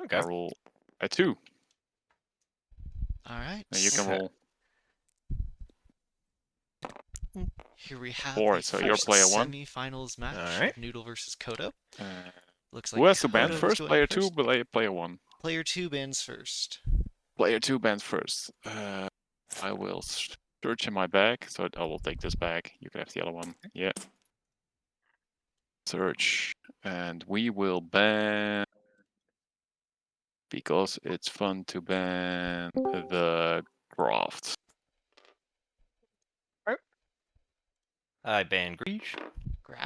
Okay. I roll a 2. All right. And you can Okay. roll Here we have 4. the So you're first player 1. semifinals match All right. of Noodle versus Codo. Uh, Looks who like has to ban Codo is first? going Player first. 2, player 1. Player 2 bans first. Player 2 bans first. I will search in my bag. So I will take this bag. You can have the other one. Yeah. Search. And we will ban... Because it's fun to ban the craft. I ban Greach.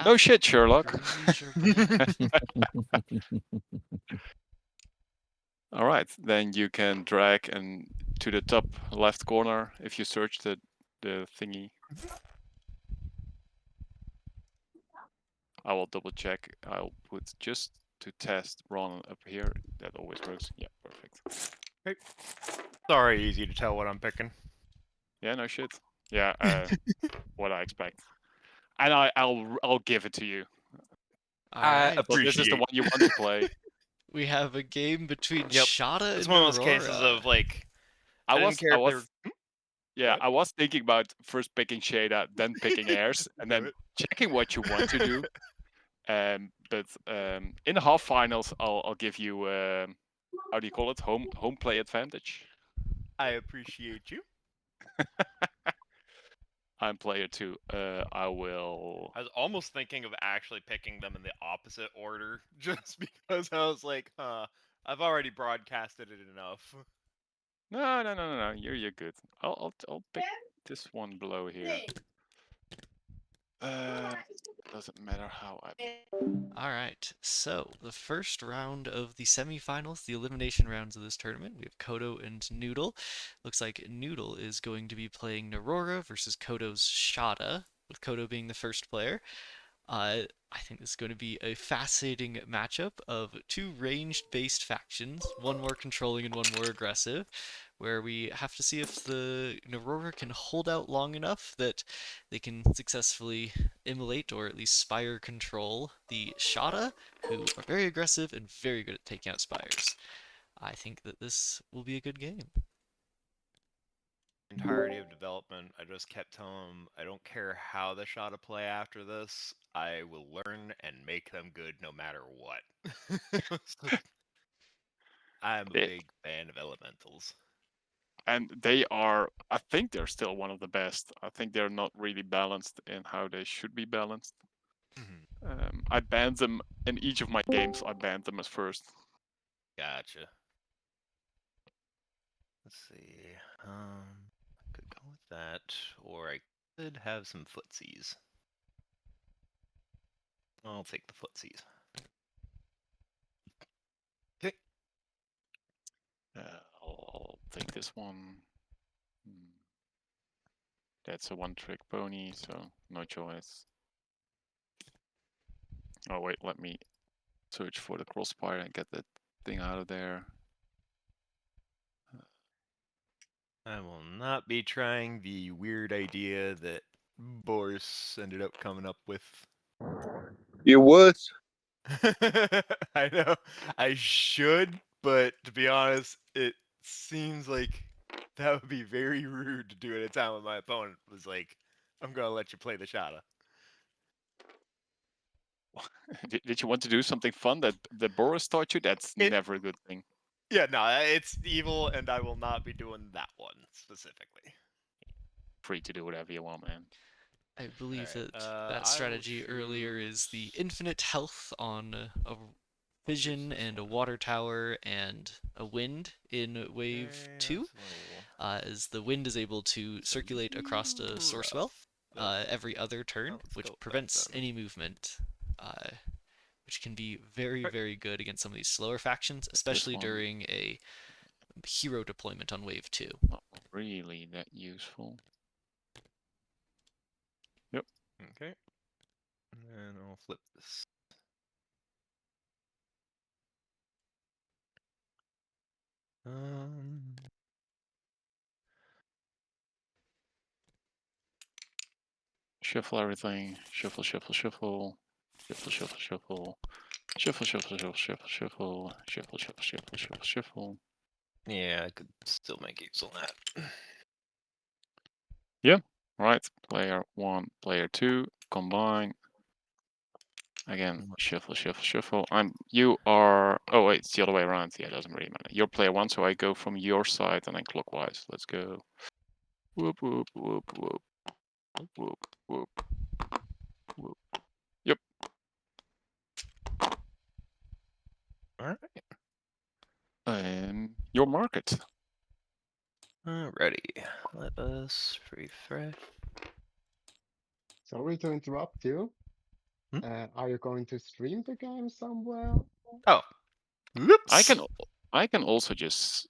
No shit, Sherlock. All right, then you can drag and to the top left corner if you search the thingy. I will double check. I'll put just to test run up here. That always works. Yeah, perfect. Sorry, easy to tell what I'm picking. Yeah, no shit. Yeah, what I expect. And I'll give it to you. Alright. So this is the one you want to play. We have a game between Yep. Shada It's and one of those Aurora. cases of like I didn't was care if they were. yeah, What? I was thinking about first picking Shada, then picking Airs, and then checking what you want to do. But in the half finals, I'll give you how do you call it? Home play advantage. I appreciate you. I'm player 2. I will. I was almost thinking of actually picking them in the opposite order, just because I was like, I've already broadcasted it enough. No. You're good. I'll pick this one below here. Doesn't matter how I. Alright, so the first round of the semifinals, the elimination rounds of this tournament, we have Codo and Noodle. Looks like Noodle is going to be playing Aurora versus Codo's Shada, with Codo being the first player. I think this is going to be a fascinating matchup of two ranged-based factions, one more controlling and one more aggressive, where we have to see if the Aurora can hold out long enough that they can successfully immolate or at least spire control the Shada, who are very aggressive and very good at taking out spires. I think that this will be a good game. Entirety of development, I just kept telling them, I don't care how the shot of play after this, I will learn and make them good no matter what. I'm a big fan of elementals. And they are, I think they're still one of the best. I think they're not really balanced in how they should be balanced. I banned them in each of my games. I banned them as first. Gotcha. Let's see. I could go with that, or I could have some footsies. I'll take the footsies. Okay. I'll take this one. That's a one-trick pony, so no choice. Oh wait, let me search for the Cloudspire and get that thing out of there. I will not be trying the weird idea that Boris ended up coming up with. You would? I know I should, but to be honest, it seems like that would be very rude to do at a time when my opponent was like, I'm gonna let you play the Shada. Did you want to do something fun that Boris taught you? That's never a good thing. Yeah, no, it's evil, and I will not be doing that one specifically. Free to do whatever you want, man. I believe Alright, that strategy earlier is the infinite health on a vision and a water tower and a wind in wave 2, as the wind is able to circulate across a source well every other turn, which prevents any movement, which can be very, very good against some of these slower factions, especially during a hero deployment on wave 2. Not really that useful. Yep. Okay. And I'll flip this. Shuffle everything. Shuffle. Shuffle. Shuffle, shuffle, shuffle, shuffle, shuffle, shuffle, shuffle, shuffle, shuffle, shuffle. Yeah, I could still make use of that. Right. Player 1, player 2, combine. Again, shuffle, shuffle, shuffle. You are. Oh wait, it's the other way around. Yeah, it doesn't really matter. You're player 1, so I go from your side and then clockwise. Let's go. Whoop whoop whoop whoop whoop whoop whoop. Yep. All right. Your market. Alrighty. Let us refresh. Sorry to interrupt you. Hmm? Are you going to stream the game somewhere? Oh. Whoops. I can also just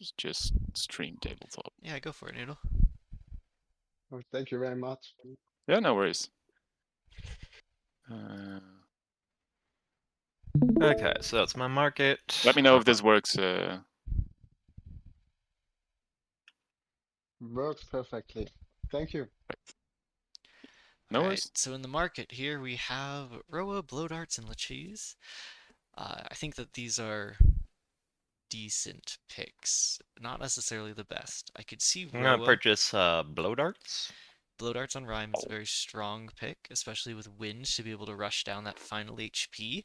stream tabletop. Yeah, go for it, Noodle. Oh, thank you very much. Yeah, no worries. Okay, so that's my market. Let me know if this works. Works perfectly. Thank you. No Alright, worries. so in the market here we have Roa, Blow Darts, and Lachise. I think that these are decent picks. Not necessarily the best. I could see I'm gonna Roa. purchase blow darts. Blow Darts on Rhyme is a very strong pick, especially with Wind to be able to rush down that final HP.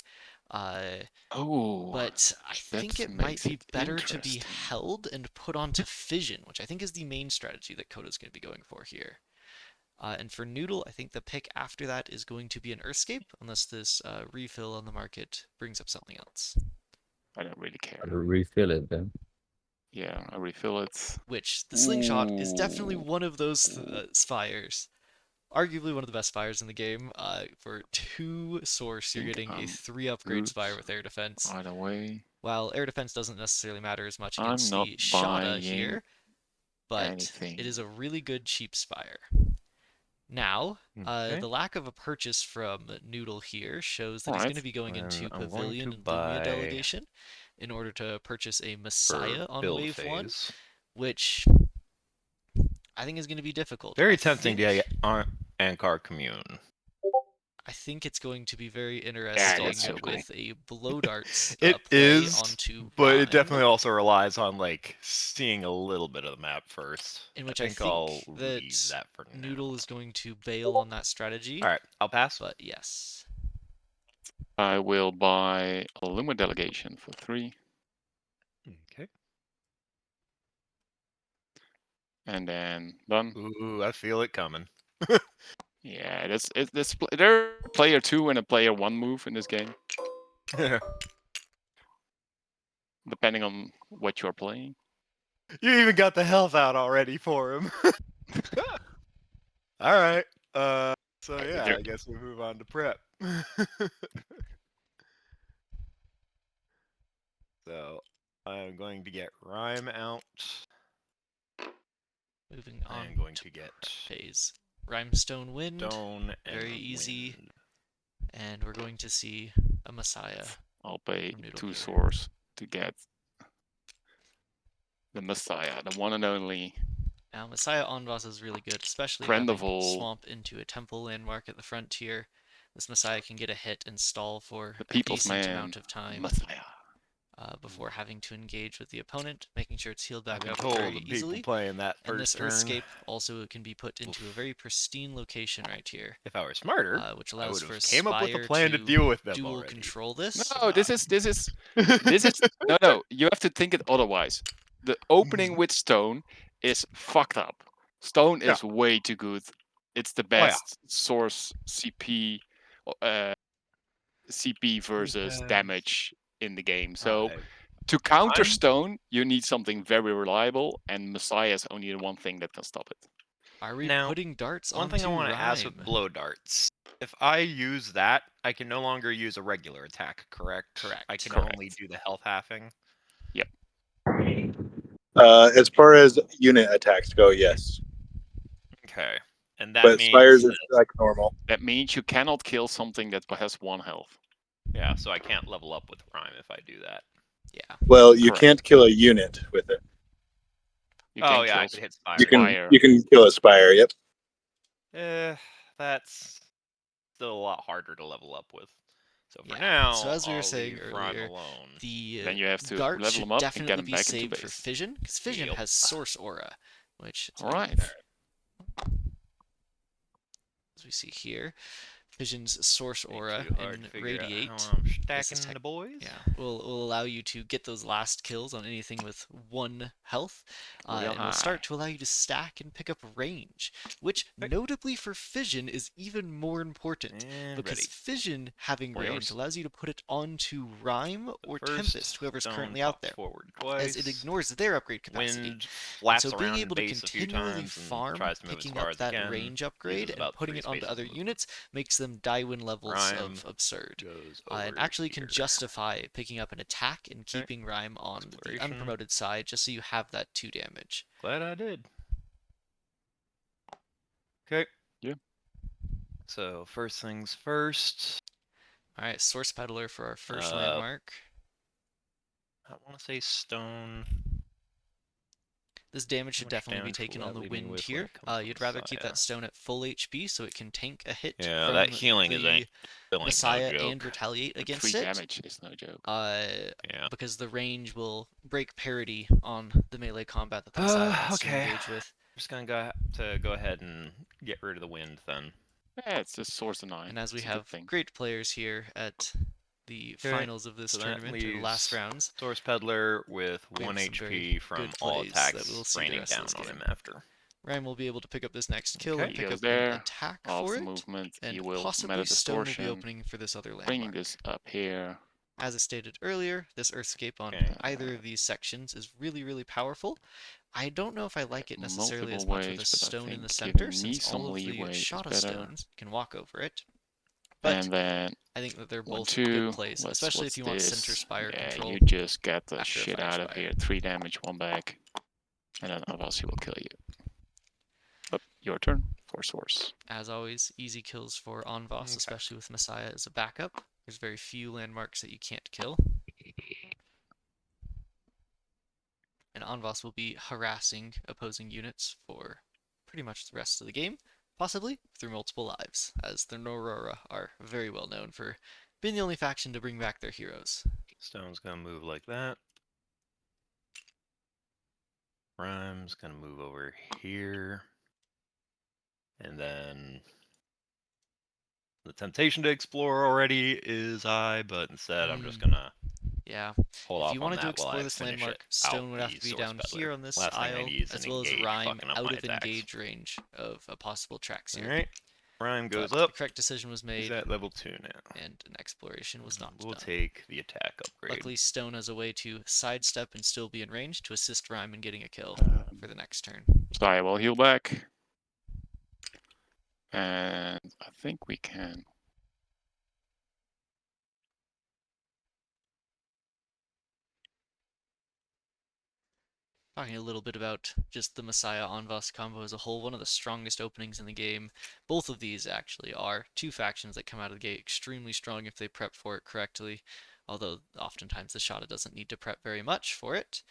But I think it might be better to be held and put onto Fission, which I think is the main strategy that Codo's going to be going for here. And for Noodle, I think the pick after that is going to be an Earthscape, unless this refill on the market brings up something else. I don't really care. I'll refill it then. Yeah, I refill it. Which, the Slingshot is definitely one of those spires. Arguably one of the best spires in the game. For 2 source, you're getting a 3 upgrade spire with air defense. By the way, While air defense doesn't necessarily matter as much I'm against not the Shada buying here, but anything. it is a really good cheap spire. Now, Okay. the lack of a purchase from Noodle here shows that he's going to be going into I'm going Pavilion to and Lumia buy Delegation in order to purchase a for Messiah on build Wave 1, phase. which I think is going to be difficult. Very tempting to get Ankar Commune. I think it's going to be very interesting so cool. with a Blow Darts It play is, onto but Rhyme, it definitely also relies on like seeing a little bit of the map first. in which I think I'll that leave that for now. Noodle is going to bail on that strategy. All right, I'll pass. But yes. I will buy a Luma Delegation for 3. Okay. And then done. Ooh, I feel it coming. Yeah, there a player 2 and a player 1 move in this game, depending on what you're playing. You even got the health out already for him. All right. So yeah, I guess we move on to prep. So I'm going to get Rhyme out. Moving on I'm going to get phase. Rhymestone Wind. Stone and Very easy. Wind. And we're going to see a Messiah. I'll pay from Noodle 2 here. source to get the Messiah, the one and only. Now, Messiah on boss is really good, especially Friend having of all. Swamp into a temple landmark at the frontier. This Messiah can get a hit and stall for The a people's decent man, amount of time Messiah. Before having to engage with the opponent, making sure it's healed back I up told very the people easily. playing that And this first turn. Earthscape also can be put into a very pristine location right here. If I were smarter, which I allows would for have came up with a Spire plan to deal with them dual already. control this. No, this is no. You have to think it otherwise. The opening with Stone is fucked up. Stone is way too good. It's the best source CP versus damage in the game. So to counter Stone, you need something very reliable, and Messiah is only the one thing that can stop it. Are we Now, putting darts one onto thing I want to Rhyme? ask with blow darts. If I use that, I can no longer use a regular attack, correct? Correct. I can Correct. only do the health halving. Yep. As far as unit attacks go, yes. Okay. And that But means spires is like normal. That means you cannot kill something that has 1 health. yeah, so I can't level up with Rhyme if I do that. Yeah. Well, you Correct. can't kill a unit with it. You Oh can yeah, I kill could hit Spire. You can kill a spire. Yep. That's still a lot harder to level up with. So for Yeah, now, so as we were I'll saying leave Rhyme earlier, alone. the Then you have to Gart level should him up and definitely get him be back into saved for base. Fission, because Fission Yep. has Source Aura, which, All right. as we see here, Fission's Source Aura Ain't too hard and to figure out Radiate. how I'm This stacking is the boys. Yeah, will allow you to get those last kills on anything with 1 health, Real and will high. start to allow you to stack and pick up range, which notably for Fission is even more important, And because ready. Fission having Warriors. range allows you to put it onto Rhyme or First, Tempest, whoever's stone currently out pops there, forward as it twice. ignores their upgrade capacity. Wind And flaps so being around able to base a few continually times and farm, tries to move as picking far up as it that can. range upgrade Uses and about putting 3 it onto spaces other of movement. units makes them die win levels Rhyme of absurd. goes And over actually can here. justify picking up an attack and keeping Rhyme on the Exploration. unpromoted side just so you have that 2 damage. Glad I did. Okay. Yeah. So first things first. Alright, Source Peddler for our first landmark. I want to say stone. This damage How should much definitely be damage will taken that on the leave me wind with when here. it comes to You'd rather keep Messiah? that stone at full HP so it can tank a hit Yeah, from that healing the isn't no Messiah joke. and retaliate against 3 it. damage is no joke. Yeah. Because the range will break parity on the melee combat that the Messiah wants to Okay. engage with. I'm just gonna go ahead and get rid of the wind then. Yeah, it's just source of 9. And as we It's a good have thing. great players here at the finals of this so that tournament, or the last leaves rounds, Source Peddler with We have 1 some very HP from good all plays that attacks we'll see the raining rest of down this on game. him after. Ryan will be able to pick up this next kill Okay. and He pick goes up an there, attack off for the it, movement, he and will possibly meta Stone will be distortion, opening for this other bringing landmark. this up here. As I stated earlier, this Earthscape on Okay. either of these sections is really, really powerful. I don't know if I like it necessarily as Multiple much with a ways, but I stone in the think center, giving me since some all of the leeway is Shada better. stones can walk over it. But And then I think that they're 1, both 2. good plays, especially if What's you want this? center spire Yeah, control. you just get the after a shit fire out of spire. here. 3 damage, 1 back. And then Avasi will kill you. Up, your turn for source. As always, easy kills for Anvas, Okay. especially with Messiah as a backup. There's very few landmarks that you can't kill. And Anvas will be harassing opposing units for pretty much the rest of the game, possibly through multiple lives, as the Norora are very well known for being the only faction to bring back their heroes. Stone's gonna move like that. Rhyme's gonna move over here. And then the temptation to explore already is high, but instead I'm just gonna Yeah, hold if off you on wanted to that while explore I this finish landmark, it Stone out would have the to be Source down Peddler. here on this Last thing I aisle, need is as an well as engage Rhyme fucking up out my of attacks. engage range of a possible Traxxir. Alright, Rhyme goes But up. the correct decision was He's made, at level 2 now. and an exploration was not We'll done. take the attack upgrade. Luckily, Stone has a way to sidestep and still be in range to assist Rhyme in getting a kill for the next turn. So I will heal back. And I think we can. Talking a little bit about just the Messiah Anvas combo as a whole, one of the strongest openings in the game. Both of these actually are two factions that come out of the gate extremely strong if they prep for it correctly, although oftentimes the Shada doesn't need to prep very much for it.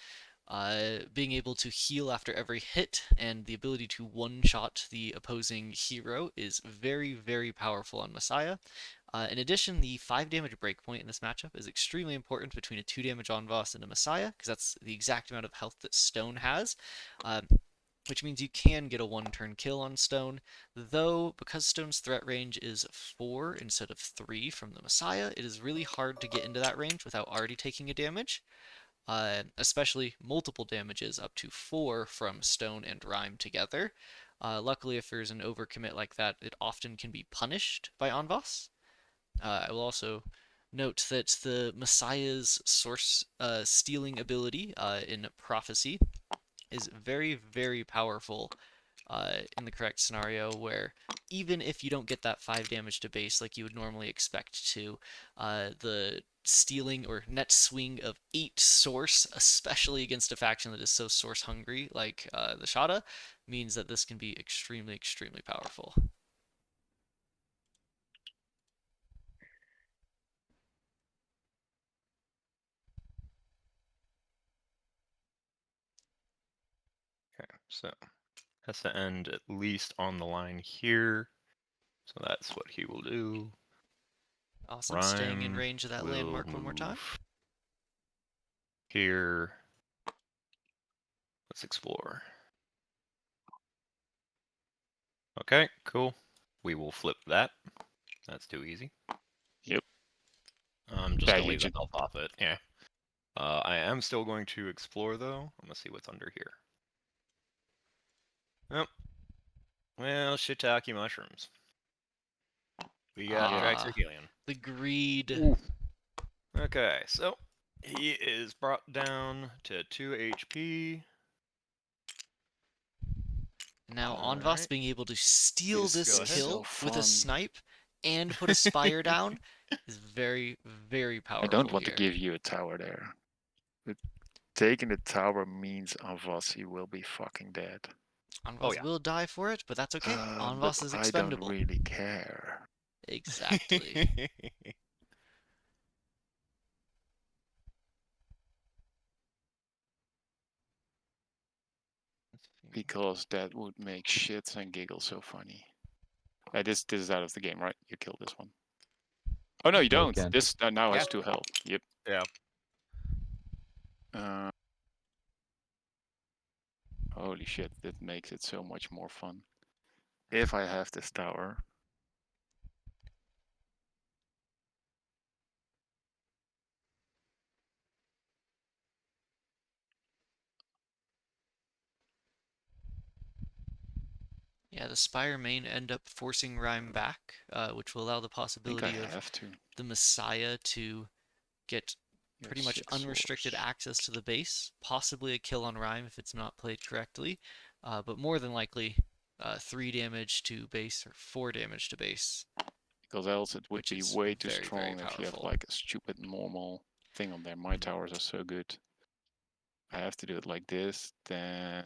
Being able to heal after every hit and the ability to one-shot the opposing hero is very, very powerful on Messiah. In addition, the 5 damage breakpoint in this matchup is extremely important between a 2 damage Anvas and a Messiah, because that's the exact amount of health that Stone has, which means you can get a 1-turn kill on Stone, though because Stone's threat range is 4 instead of 3 from the Messiah, it is really hard to get into that range without already taking a damage. Especially multiple damages up to 4 from Stone and Rhyme together. Luckily, if there's an overcommit like that, it often can be punished by Anvas. I will also note that the Messiah's source stealing ability in Prophecy is very, very powerful in the correct scenario, where even if you don't get that 5 damage to base like you would normally expect to, the stealing or net swing of 8 source, especially against a faction that is so source hungry like the Shada, means that this can be extremely, extremely powerful. Okay, so has to end at least on the line here. So that's what he will do. Awesome. Staying in Rhyme range of that will landmark one more time. move here. Let's explore. Okay, cool. We will flip that. That's too easy. Yep. I'm just Yeah, gonna you leave the just- health off it. Yeah. I am still going to explore though. I'm gonna see what's under here. Yep. Well, shiitake mushrooms. We got Ah. Draxurhelion. The greed. Ooh. Okay, so he is brought down to 2 HP. Now Onvas Alright. being able to steal This this is kill so with a fun. snipe and put a spire down is very, very powerful. I don't want here. to give you a tower there. But taking the tower means Avasi will be fucking dead. Onvas yeah. will die for it, but that's okay. But Onvas is I expendable. don't really care. Exactly. Because that would make shits and giggles so funny. This is out of the game, right? You killed this one. Oh no, you Go don't. again. This now has Yeah. 2 health. Yep. Yeah. Holy shit, that makes it so much more fun. If I have this tower. Yeah, the Spire may end up forcing Rhyme back, which will allow the I think I possibility of have to. the Messiah to get You pretty have much 6 unrestricted swords. access to the base, possibly a kill on Rhyme if it's not played correctly, but more than likely 3 damage to base or 4 damage to base. Because else it would Which be is way too very, very strong if you have powerful. like a stupid normal thing on there. My towers are so good. I have to do it like this, then...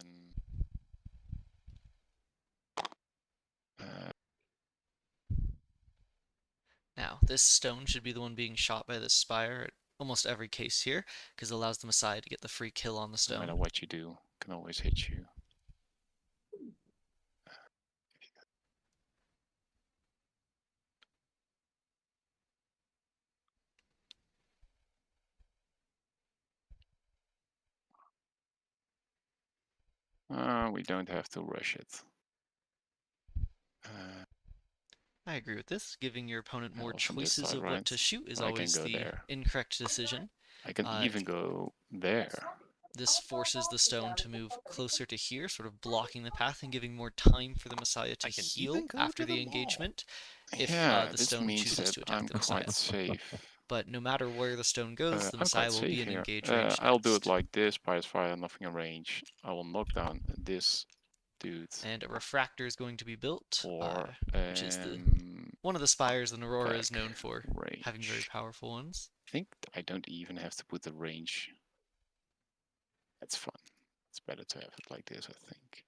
Now, this stone should be the one being shot by this Spire at almost every case here, because it allows the Messiah to get the free kill on the no stone. matter what you do, can always hit you. We don't have to rush it. I agree with this. Giving your opponent more Else on this choices side, of right? what to shoot is I can always go the there. incorrect decision. I can even go there. This forces the stone to move closer to here, sort of blocking the path and giving more time for the Messiah to I can heal even go after to the the mall. engagement if Yeah, the this stone means chooses that to attack I'm the Messiah. quite safe. But no matter where the stone goes, the I'm Messiah quite will be safe in here. engage range I'll do next. it like this, Pious Fire, nothing in range. I will knock down this dude. And a refractor is going to be built, Or which is one of the spires that Aurora is known for, having very range. powerful ones. I think I don't even have to put the range. That's fun. It's better to have it like this, I think.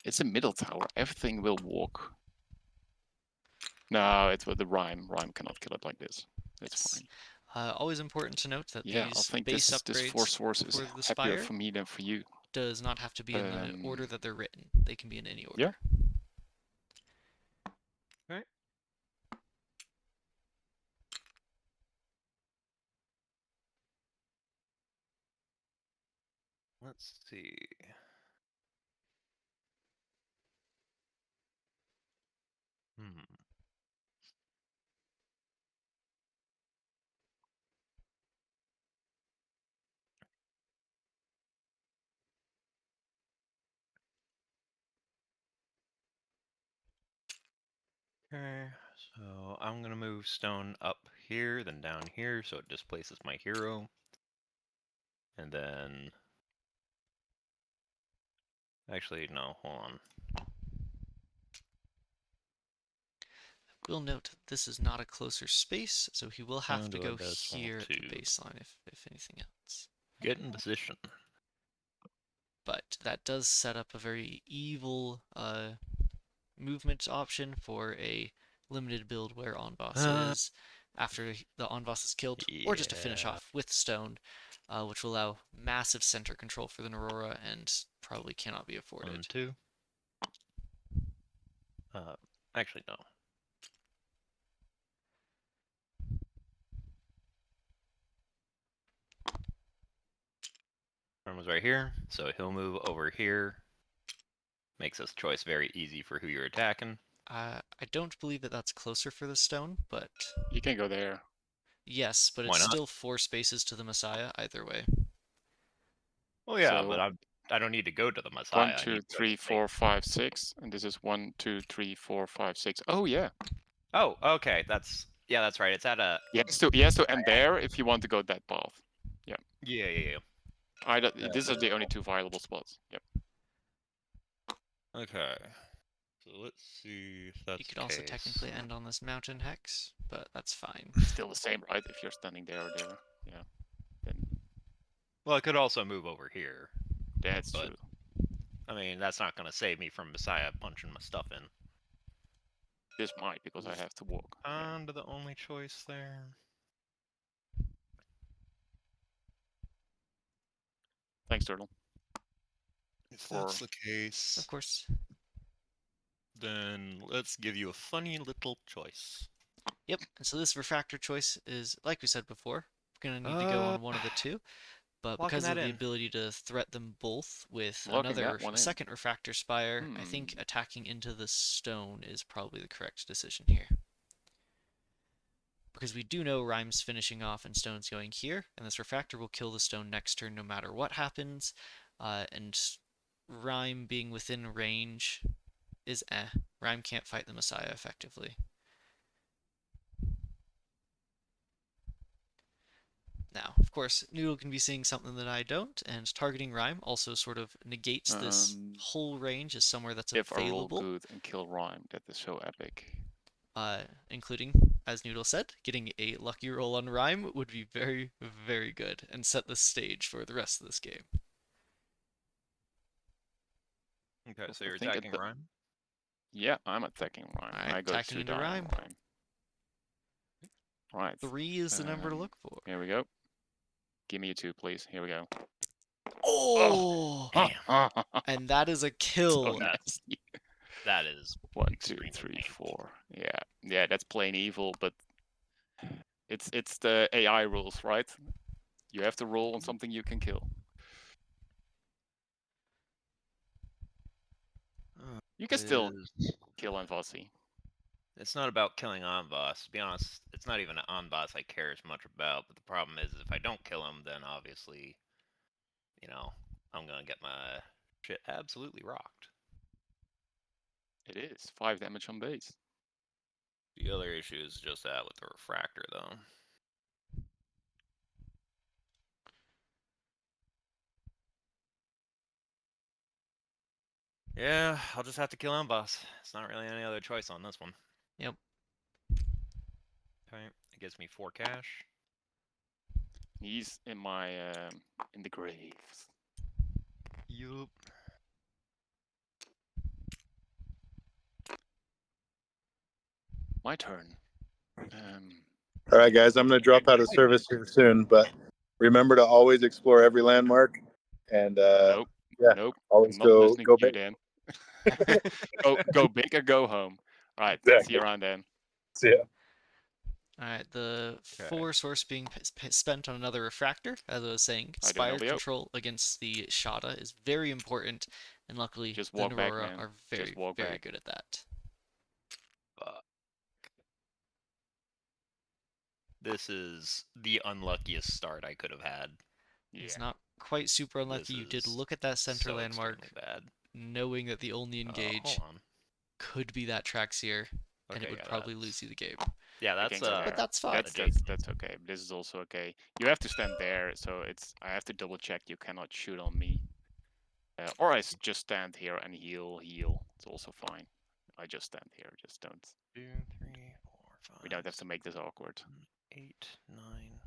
It's a middle tower. Everything will walk. No, it's with the Rhyme. Rhyme cannot kill it like this. That's Yes. fine. Always important to note that Yeah, I these think base this 4 upgrades swords is for the happier Spire for me than for you. does not have to be in the order that they're written. They can be in any order. Yeah. Okay. Let's see. Okay, so I'm gonna move stone up here, then down here, so it displaces my hero. And then... Actually, no, hold on. We'll note this is not a closer space, so he will have to do go this one here at the too. baseline, if anything else. Get in position. But that does set up a very evil movement option for a limited build where Onvas is after the Onvas is killed, or just to finish off with stone, which will allow massive center control for the Aurora and probably cannot be afforded. 1, 2. Actually, no. Rhyme was right here, so he'll move over here. Makes this choice very easy for who you're attacking. I don't believe that that's closer for the stone, but You can go there. yes, but Why it's not? still 4 spaces to the Messiah either way. Well, yeah, So- but I don't need to go to the Messiah. 1, I 2, need to go to 3, the 4, 5, 6, and this is 1, 2, 3, 4, 5, 6. Oh yeah. Oh, okay. That's right. It's at a He has to end there if you want to go that path. yeah. These are the only 2 viable spots. Yep. Okay. So let's see if that's You could the also case. technically end on this mountain hex, but that's fine. Still the same, right? If you're standing there or there. Yeah. Then Well, I could also move over here. that's But- true. I mean, that's not going to save me from Messiah punching my stuff in. This might because I have to walk. Yeah. Kind of the only choice there. Thanks, Turtle. If that's the case, Of course. then let's give you a funny little choice. Yep, and so this refractor choice is, like we said before, we're going to need to go on one of the 2. But locking because that of the in. ability to threat them both with Locking that one in. second refractor spire, I think Hmm. attacking into the stone is probably the correct decision here. Because we do know Rhyme's finishing off and Stone's going here, and this refractor will kill the stone next turn no matter what happens, and Rhyme being within range is Rhyme can't fight the Messiah effectively. Now, of course, Noodle can be seeing something that I don't, and targeting Rhyme also sort of negates this whole range as somewhere that's If I roll available. good and kill Rhyme, that is so epic. Including, as Noodle said, getting a lucky roll on Rhyme would be very, very good and set the stage for the rest of this game. Okay, so I you're think attacking Rhyme? Yeah, I'm attacking Rhyme. Alright, I go attacking to into die on Rhyme. Right. 3 is the number to look for. Here we go. Give me a 2, please. Here we go. Oh! Damn. And that is a So kill. nasty. That is 1, 2, extremely 3, painful. 4. Yeah, that's plain evil, but it's the AI rules, right? You have to roll on something you can kill. You can still kill Anvasi. It's not about killing Anvas. To be honest, it's not even an Anvas I care as much about. But the problem is, if I don't kill him, then obviously, I'm gonna get my shit absolutely rocked. It is 5 damage on base. The other issue is just that with the refractor, though. Yeah, I'll just have to kill Anvas. It's not really any other choice on this one. Yep. Okay, it gives me 4 cash. He's in my in the graves. Yup. My turn. All right, guys, I'm going to drop out of service here soon, but remember to always explore every landmark and Nope. yeah, Nope. always Not go listening go to you, big. Dan. Go big or go home. All right. Exactly. See you around then. See ya. Alright, the Okay. 4 source being spent on another refractor, as I was saying, I do Spire LBO. control against the Shada is very important, and luckily Just the walk back, Aurora man. are Just very, walk very back. good at that. This is the unluckiest start I could have had. It's Yeah. not quite super unlucky. This You did is look at that center so landmark, extremely bad. knowing that the only engage Hold on. could be that Traxier, and Okay, it would yeah, probably that's- lose you the game. Yeah, that's Kings are But there. that's fine. That's okay. This is also okay. You have to stand there, so I have to double check. You cannot shoot on me. Or just stand here and heal. It's also fine. I just stand here. Just don't. 2, 3, 4, 5. We don't have to make this awkward. 8, 9.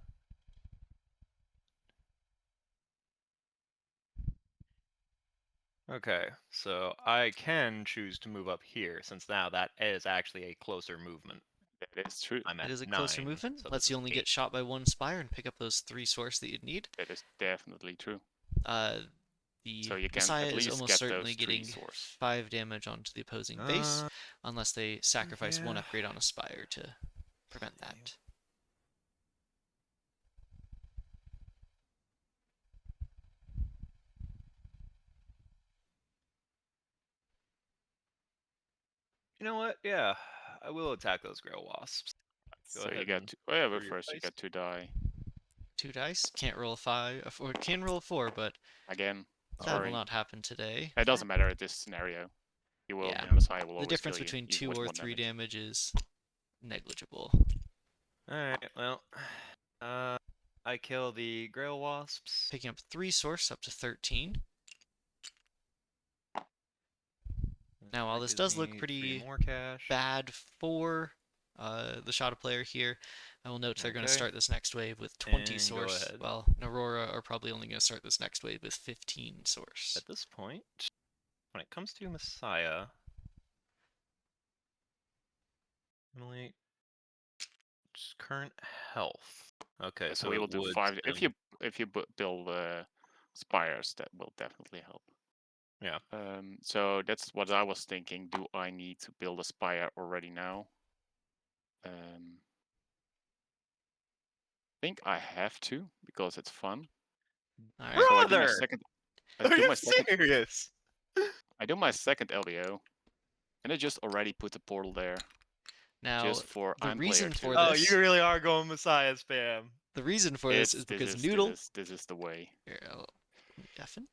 Okay, so I can choose to move up here, since now that is actually a closer movement. That is true. I'm at It is a 9, closer movement. so Lets this you is only 8. get shot by 1 Spire and pick up those 3 source that you'd need. That is definitely true. The So you can Messiah at is least almost get certainly those 3 getting source. 5 damage onto the opposing base, unless they sacrifice 1 yeah. upgrade on a Spire to prevent that. You know what? Yeah, I will attack those Grail Wasps. Go So you ahead got and two. Oh, yeah, roll but your first you dice. got 2 die. 2 dice. Can't roll a 5. Or can roll a 4, but Again, that will sorry. not happen today. It doesn't matter at this scenario. You will, Yeah. Messiah will The always difference kill you, between even 2 with or 1 3 damage. damage is negligible. Alright, well, I kill the Grail Wasps. Picking up 3 source up to 13. Now, while That this gives does look me 3 pretty more cash. bad for the Shada player here, I will note they're going to Okay. start this next wave with 20 And go source, ahead. while Aurora are probably only going to start this next wave with 15 source. At this point, when it comes to Messiah, Emily, just current health. Okay, so we will it do would 5. spend- If you build spires, that will definitely help. Yeah. So that's what I was thinking. Do I need to build a spire already now? I think I have to because it's fun. All right. So I do my Brother! second. Are you serious? I do my second LBO, and I just already put the portal there. Now, Just for the I'm reason player for 2. Oh, this, you really are going Messiah spam. the reason for this is because Noodle. This is the way. Here, deafen.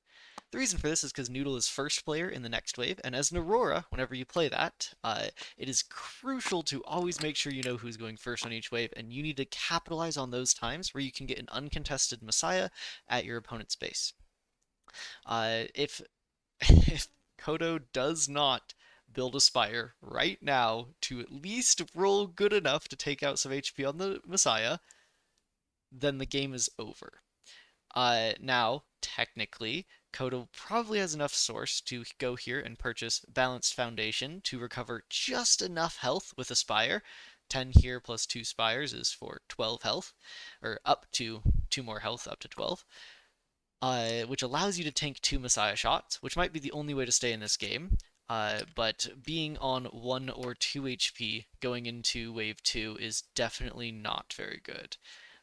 The reason for this is because Noodle is first player in the next wave, and as an Aurora, whenever you play that, it is crucial to always make sure you know who's going first on each wave, and you need to capitalize on those times where you can get an uncontested Messiah at your opponent's base. If if Codo does not build a Spire right now to at least roll good enough to take out some HP on the Messiah, then the game is over. Now, technically, Codo probably has enough source to go here and purchase Balanced Foundation to recover just enough health with a Spire. 10 here plus 2 Spires is for 12 health, or up to 2 more health, up to 12. Which allows you to tank 2 Messiah shots, which might be the only way to stay in this game. But being on 1 or 2 HP going into Wave 2 is definitely not very good.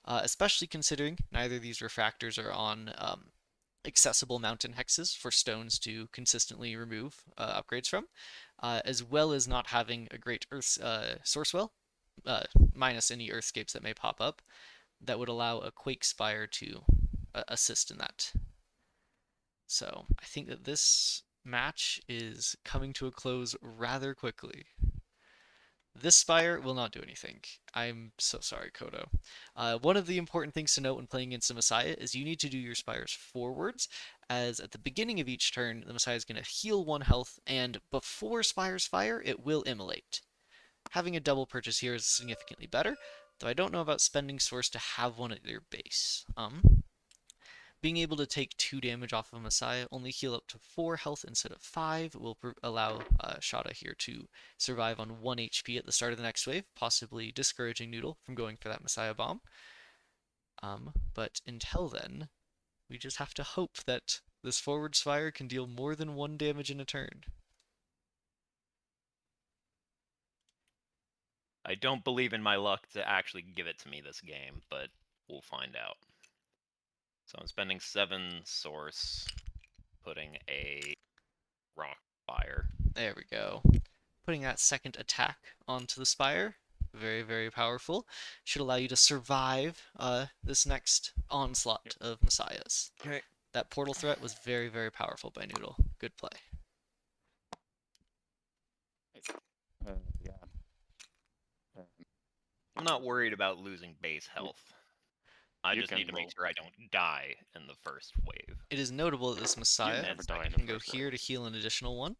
Especially considering neither of these refractors are on accessible mountain hexes for stones to consistently remove upgrades from, as well as not having a great earth source well, minus any earthscapes that may pop up, that would allow a Quake Spire to assist in that. So I think that this match is coming to a close rather quickly. This Spire will not do anything. I'm so sorry, Codo. One of the important things to note when playing against the Messiah is you need to do your Spires forwards, as at the beginning of each turn, the Messiah is going to heal 1 health, and before Spires fire, it will immolate. Having a double purchase here is significantly better, though I don't know about spending source to have one at your base. Being able to take 2 damage off of Messiah, only heal up to 4 health instead of 5, will allow Shada here to survive on 1 HP at the start of the next wave, possibly discouraging Noodle from going for that Messiah bomb. But until then, we just have to hope that this forward Spire can deal more than 1 damage in a turn. I don't believe in my luck to actually give it to me this game, but we'll find out. So I'm spending 7 source, putting a rock fire. There we go. Putting that second attack onto the Spire, very, very powerful. Should allow you to survive this next onslaught of Messiahs. Okay. That portal threat was very, very powerful by Noodle. Good play. Yeah. I'm not worried about losing base health. I You just can need to make roll. sure I don't die in the first wave. It is notable that this Messiah never die in the can go first here wave. to heal an additional 1.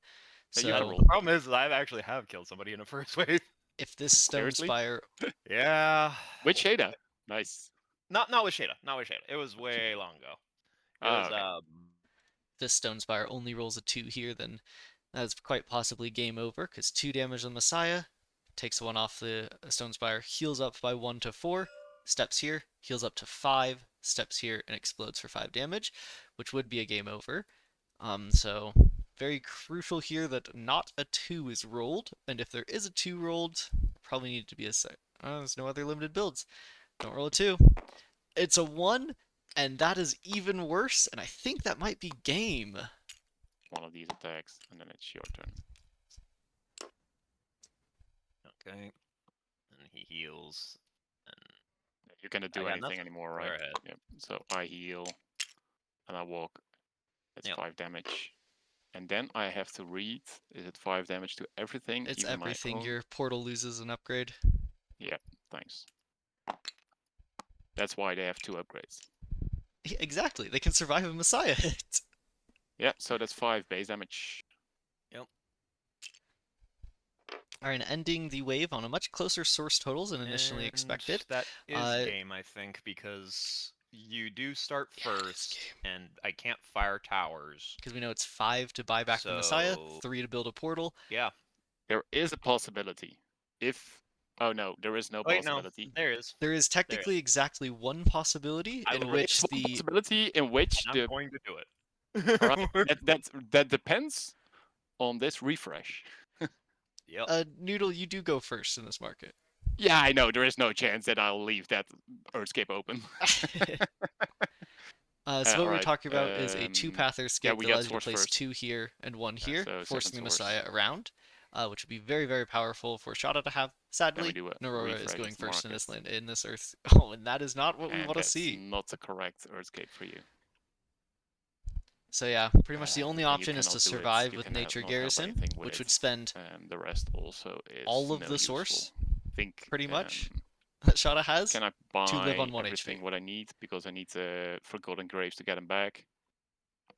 Yeah, you So can roll. The problem is I actually have killed somebody in the first wave. if this Stone Seriously? Spire, Yeah. With Shada. Nice. Not with Shada. Not with Shada. It was way long ago. It was Okay. this Stone Spire only rolls a 2 here, then that's quite possibly game over, because 2 damage on the Messiah, takes 1 off the Stone Spire, heals up by 1 to 4, steps here, heals up to 5, steps here, and explodes for 5 damage, which would be a game over. So very crucial here that not a 2 is rolled, and if there is a 2 rolled, probably need to be a set. There's no other limited builds. Don't roll a 2. It's a 1, and that is even worse, and I think that might be game. One of these attacks, and then it's your turn. Okay. And he heals. And You cannot I do got anything nothing. anymore, Go right? ahead. Yep. So I heal, and I walk. That's Yep. 5 damage. And then I have to read. Is it 5 damage to everything? It's even everything. my own? Your portal loses an upgrade. Yeah, thanks. That's why they have 2 upgrades. Yeah, exactly. They can survive a Messiah hit. Yeah, so that's 5 base damage. Yep. Alright, ending the wave on a much closer source total than initially And expected. that is Uh, game, I think, because you do start Yeah, it is first, and I can't fire towers. Because we know it's 5 to buy back the Messiah, So 3 to build a portal. yeah. There is a possibility. If... Oh no, there is no Wait, no, possibility. there is. There is technically exactly one possibility I in will- which It's one the possibility in which And I'm the... going to do it. Alright, that depends on this refresh. Yep. Noodle, you do go first in this market. Yeah, I know, there is no chance that I'll leave that Earthscape open. So what we're alright, talking about is a 2-path Earthscape we that got allows you to source place first. 2 here and 1 here, so forcing 7 the source. Messiah around, which would be very, very powerful for Shada to have. Sadly, do a Narora is refresh going of the first in this market. land in this Earth. Oh, and that is not what we And want to that's see. not the correct Earthscape for you. So yeah, pretty much the only You option is to cannot do it, survive you with cannot Nature help Garrison, anything with which it. would spend The rest also is all of no the useful. source, Think, pretty much, that Shada has can I to live buy on 1 everything HP. what I need because I need Forgotten Graves to get him back?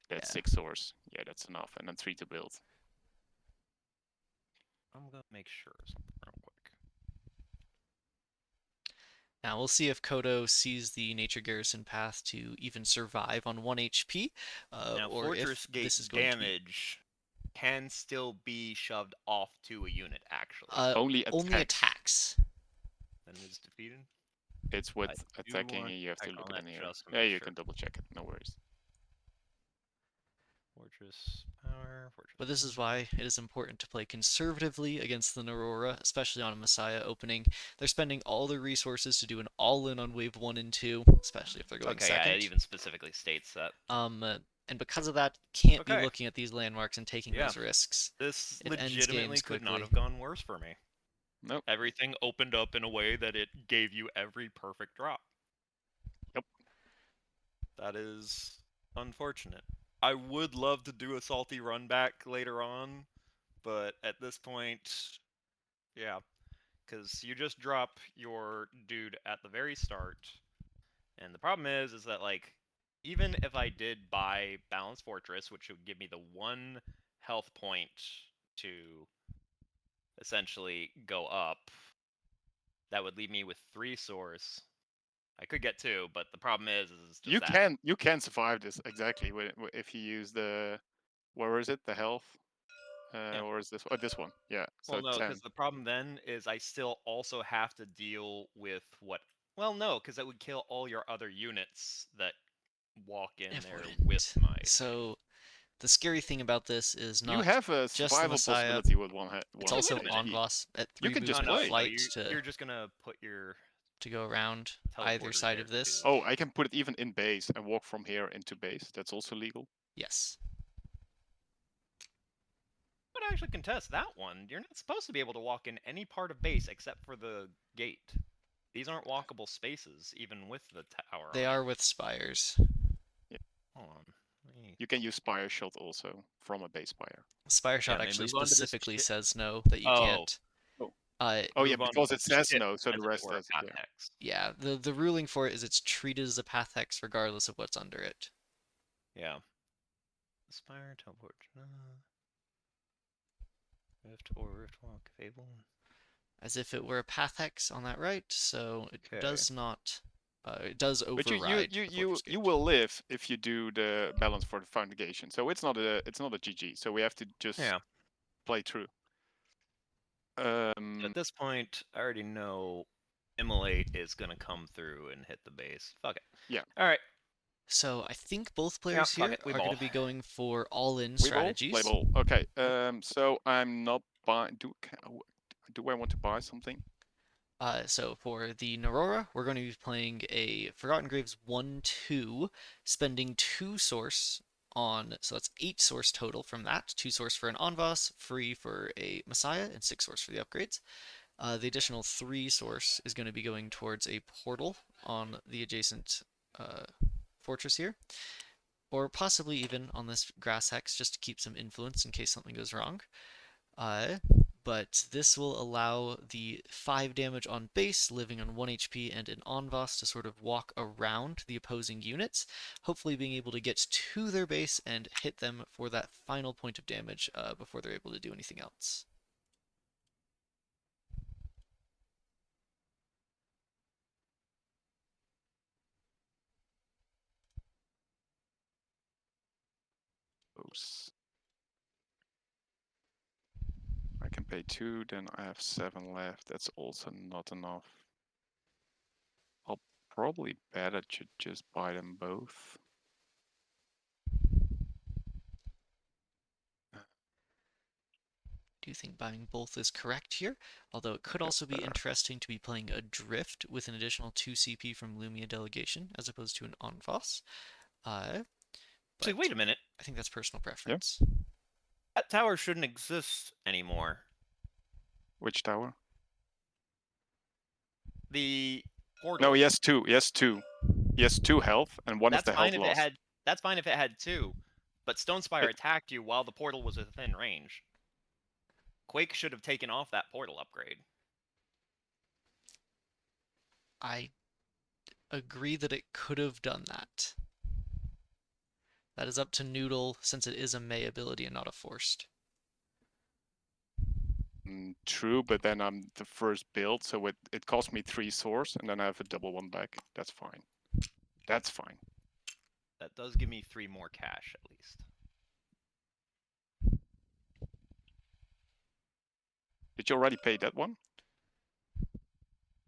That's Yeah. 6 source. Yeah, that's enough. And then 3 to build. I'm gonna make sure of something real quick. Now we'll see if Codo sees the Nature Garrison path to even survive on 1 HP, Now, or Fortress if Gate this is going to be damage can still be shoved off to a unit, actually. Only attacks. Then it's defeated. It's with I do attacking, want and you have to check look on it in that here. just to Yeah, make you sure. can double check it. No worries. Fortress power. Fortress But this is power. why it is important to play conservatively against the Narora, especially on a Messiah opening. They're spending all their resources to do an all-in on wave 1 and 2, especially if they're going Okay, second. yeah, it even specifically states that. And because of that, can't be Okay. looking at these landmarks and taking Yeah. those risks. This It ends legitimately games could not quickly. have gone worse for me. Nope. Everything opened up in a way that it gave you every perfect drop. Yep. That is unfortunate. I would love to do a salty run back later on, but at this point, yeah, because you just drop your dude at the very start, and the problem is that like, even if I did buy Balanced Fortress, which would give me the 1 health point to essentially go up, that would leave me with 3 source. I could get 2, but the problem is just You that. can survive this exactly if you use the... Where is it? The health? Yeah. Or is this... Oh, this one. Yeah, so Well, no, 10. because the problem then is I still also have to deal with what... Well, no, because that would kill all your other units that walk in It there wouldn't. with my... So the scary thing about this is You not have a just the survival Messiah, possibility with one it's Wait, also wait a minute. Onvos at You 3 can just boost Oh, per play. no, flight you're just gonna put your... to go around either teleporters side there of this. too. Oh, I can put it even in base and walk from here into base. That's also legal. Yes. But I actually contest that one. You're not supposed to be able to walk in any part of base except for the gate. These aren't walkable spaces, even with the tower They on it. are with spires. Hold on. Let me... You can use Spire Shot also from a base Spire. Spire Shot let me actually move on to this specifically shit. says no, that you Oh. can't. Oh. Uh, Oh yeah, Move on because to it says shit no, so as the if it rest were a does. path Yeah. hex. yeah, the ruling for it is it's treated as a path hex regardless of what's under it. Yeah. Aspire, teleport. Rift or Riftwalk, Fable. As if it were a path hex on that right, so it Okay. does not. It does But override. the you Fortress you Gate. will live if you do the balance for the foundation. So it's not a GG. So we have to just play through. At this point, I already know Immolate is gonna come through and hit the base. Fuck it. Yeah. All right. So I think both players fuck here it, we are going to ball. be going for all-in We ball? strategies. Play ball. Okay. So I'm not buying. Do I want to buy something? So for the Narora, we're going to be playing a Forgotten Graves 1-2, spending 2 source on, so that's 8 source total from that, 2 source for an Onvos, free for a Messiah, and 6 source for the upgrades. The additional 3 source is going to be going towards a portal on the adjacent fortress here, or possibly even on this grass hex just to keep some influence in case something goes wrong. But this will allow the 5 damage on base, living on 1 HP, and an Onvos to sort of walk around the opposing units, hopefully being able to get to their base and hit them for that final point of damage before they're able to do anything else. I can pay 2, then I have 7 left. That's also not enough. I'll probably bet I should just buy them both. Do you think buying both is correct here? Although it could also be interesting to be playing a Drift with an additional 2 CP from Lumia Delegation as opposed to an Onvos. Actually, wait a minute. I think that's personal preference. That tower shouldn't exist anymore. Which tower? The portal. No, he has 2. He has 2. He has 2 health, and one That's is the fine health if loss. it had. That's fine if it had 2, but Stonespire attacked you while the portal was within range. Quake should have taken off that portal upgrade. I agree that it could have done that. That is up to Noodle, since it is a May ability and not a forced. True, but then I'm the first build, so it cost me 3 source, and then I have a double 1 back. That's fine. That's fine. That does give me 3 more cash, at least. Did you already pay that one?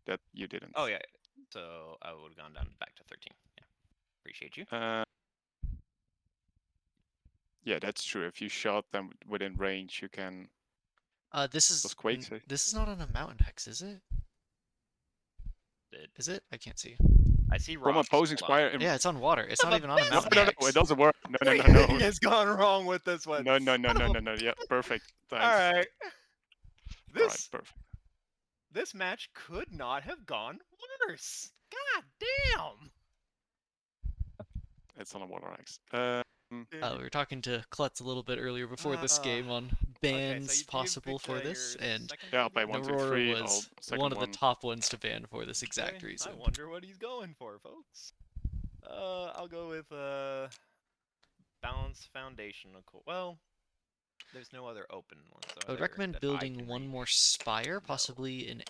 That you didn't. Oh, yeah. So I would have gone down back to 13. Yeah. Appreciate you. Yeah, that's true. If you shot them within range, you can... This is not on a mountain hex, is it? Is it? I can't see. I see rocks. From opposing spire. Yeah, it's on water. It's not even on a mountain hex. No, it doesn't work. No. Everything has gone wrong with this one. No. Yeah, perfect. Thanks. All right. Alright, perfect. This match could not have gone worse. God damn. It's on a water hex. We were talking to Klutz a little bit earlier before this game on bans possible for this, and yeah, I'll pay 1, 2, 3. Aurora was one of the top ones to ban for this exact reason. I wonder what he's going for, folks. I'll go with Balance Foundation. Well, there's no other open ones. I would recommend building one more spire, possibly in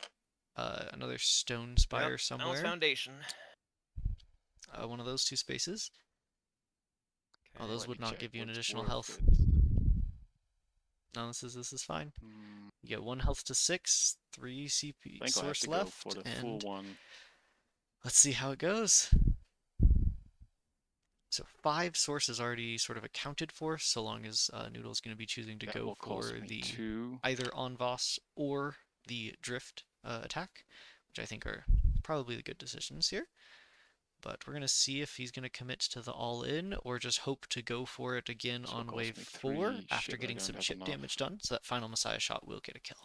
another stone spire somewhere. Balance Foundation. One of those 2 spaces. Okay, Oh, those would not give you an additional health. No, this is fine. You get 1 health to 6, 3 CP source left, for the full one. Let's see how it goes. So 5 sources already sort of accounted for, so long as Noodle's going to be choosing to go for the either Onvos or the Drift attack, which I think are probably the good decisions here. But we're going to see if he's going to commit to the all-in or just hope to go for it again on wave 4 after getting some chip damage done, so that final Messiah shot will get a kill.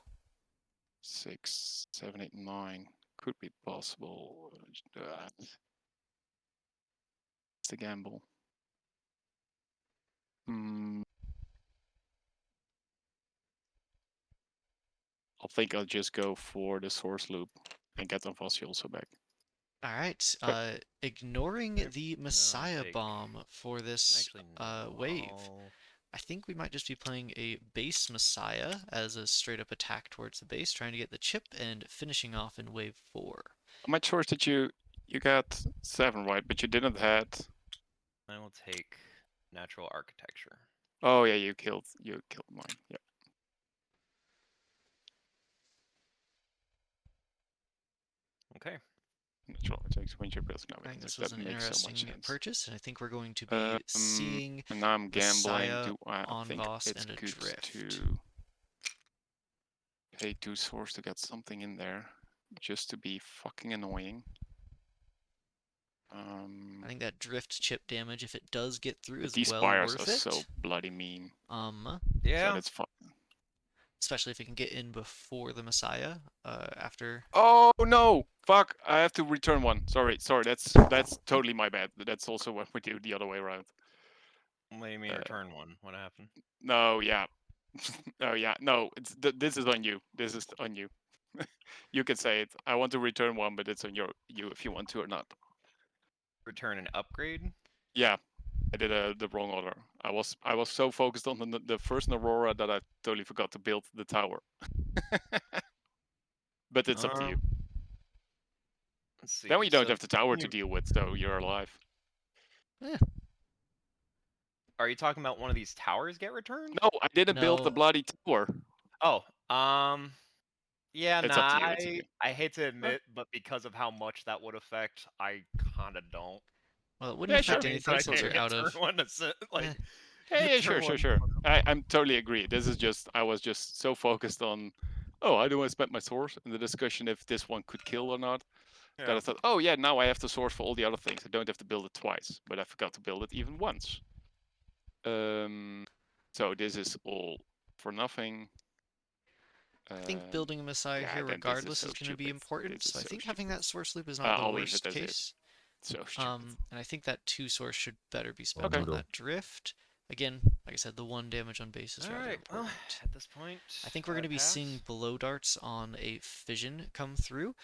6, 7, 8, 9. Could be possible. It's a gamble. I think I'll just go for the source loop and get Onvos also back. Alright, ignoring the Messiah bomb for this wave, I think we might just be playing a base Messiah as a straight up attack towards the base, trying to get the chip and finishing off in wave 4. How much source did you got 7, right? But you didn't have... I will take Natural Architecture. Oh yeah, you killed mine, yeah. Okay. Natural Architecture when you're building I think this was an interesting purchase, and I think we're going to be seeing and now I'm gambling. Messiah, I think Onvos, it's and a good Drift. to pay 2 source to get something in there, just to be fucking annoying. I think that Drift chip damage, if it does get through, is these well spires worth are it. so bloody mean. Yeah. So that's fun. especially if it can get in before the Messiah. After. Oh no! Fuck! I have to return one. Sorry. That's totally my bad. That's also what we do the other way around. What do you mean return one? What happened? No, yeah. Oh yeah, no. This is on you. This is on you. You can say it. I want to return one, but it's on you if you want to or not. Return an upgrade? Yeah, I did the wrong order. I was so focused on the first Aurora that I totally forgot to build the tower. But it's up to you. Let's see. Then we don't so have the tower to deal with, so you're alive. Eh, Are you talking about one of these towers get returned? No, I didn't build the No. bloody tower. Oh, yeah, It's up to you. It's up to you. I hate to admit, but because of how much that would affect, I kinda don't. well, it wouldn't Yeah, affect sure. anything I since can't you're out return of. one to sit, like. Eh. Yeah, return sure. one. I'm totally agree. This is just I was just so focused on, oh, I don't want to spend my source in the discussion if this one could kill or not. That I Yeah. thought, oh yeah, now I have to source for all the other things. I don't have to build it twice, but I forgot to build it even once. So this is all for nothing. I think building a Messiah yeah, here, then this is regardless, so is going to be stupid. important. This is So I so think having that stupid. source loop is not the I'll leave worst it as case. is. So stupid. And I think that 2 source should better be spent Okay. on that drift. Again, like I said, the 1 damage on base is rather Alright, well, important. at this point, I think we're going to be pass. seeing blow darts on a fission come through,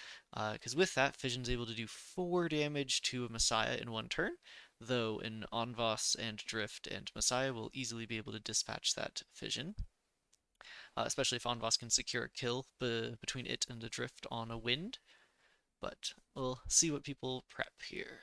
because with that, fission's able to do 4 damage to a Messiah in 1 turn, though an Onvos and Drift and Messiah will easily be able to dispatch that fission, especially if Onvos can secure a kill between it and the Drift on a wind. But we'll see what people prep here.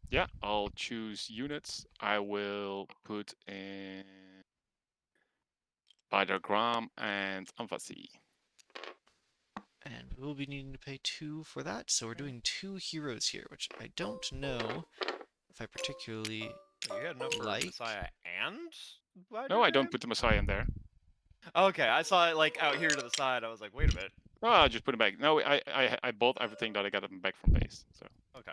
Yeah, I'll choose units. I will put in Spider-Gram and Anfasi. And we will be needing to pay 2 for that, so we're doing 2 heroes here, which I don't know if I particularly You had enough for like. Messiah and No, I don't put the Messiah in there. Okay, I saw it like out here to the side. I was like, wait a minute. Oh, I'll just put it back. No, I bought everything that I got them back from base. So Okay.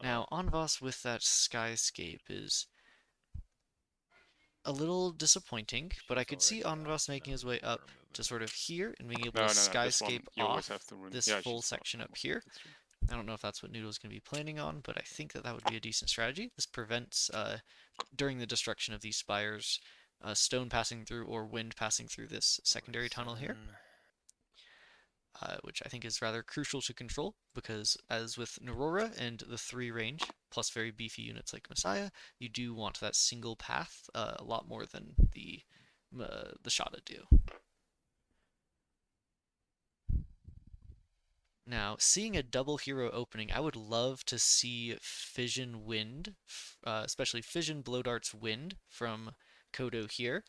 Now, Onvos with that Skyscape is a little disappointing, but I could see Onvos making his way up to sort of here and being able to Skyscape off this full section up here. I don't know if that's what Noodle's going to be planning on, but I think that would be a decent strategy. This prevents, during the destruction of these spires, stone passing through or wind passing through this secondary tunnel here. Which I think is rather crucial to control, because as with Aurora and the 3 range, plus very beefy units like Messiah, you do want that single path a lot more than the Shada do. Now, seeing a double hero opening, I would love to see Fission Wind, especially Fission Blow Darts Wind from Codo here.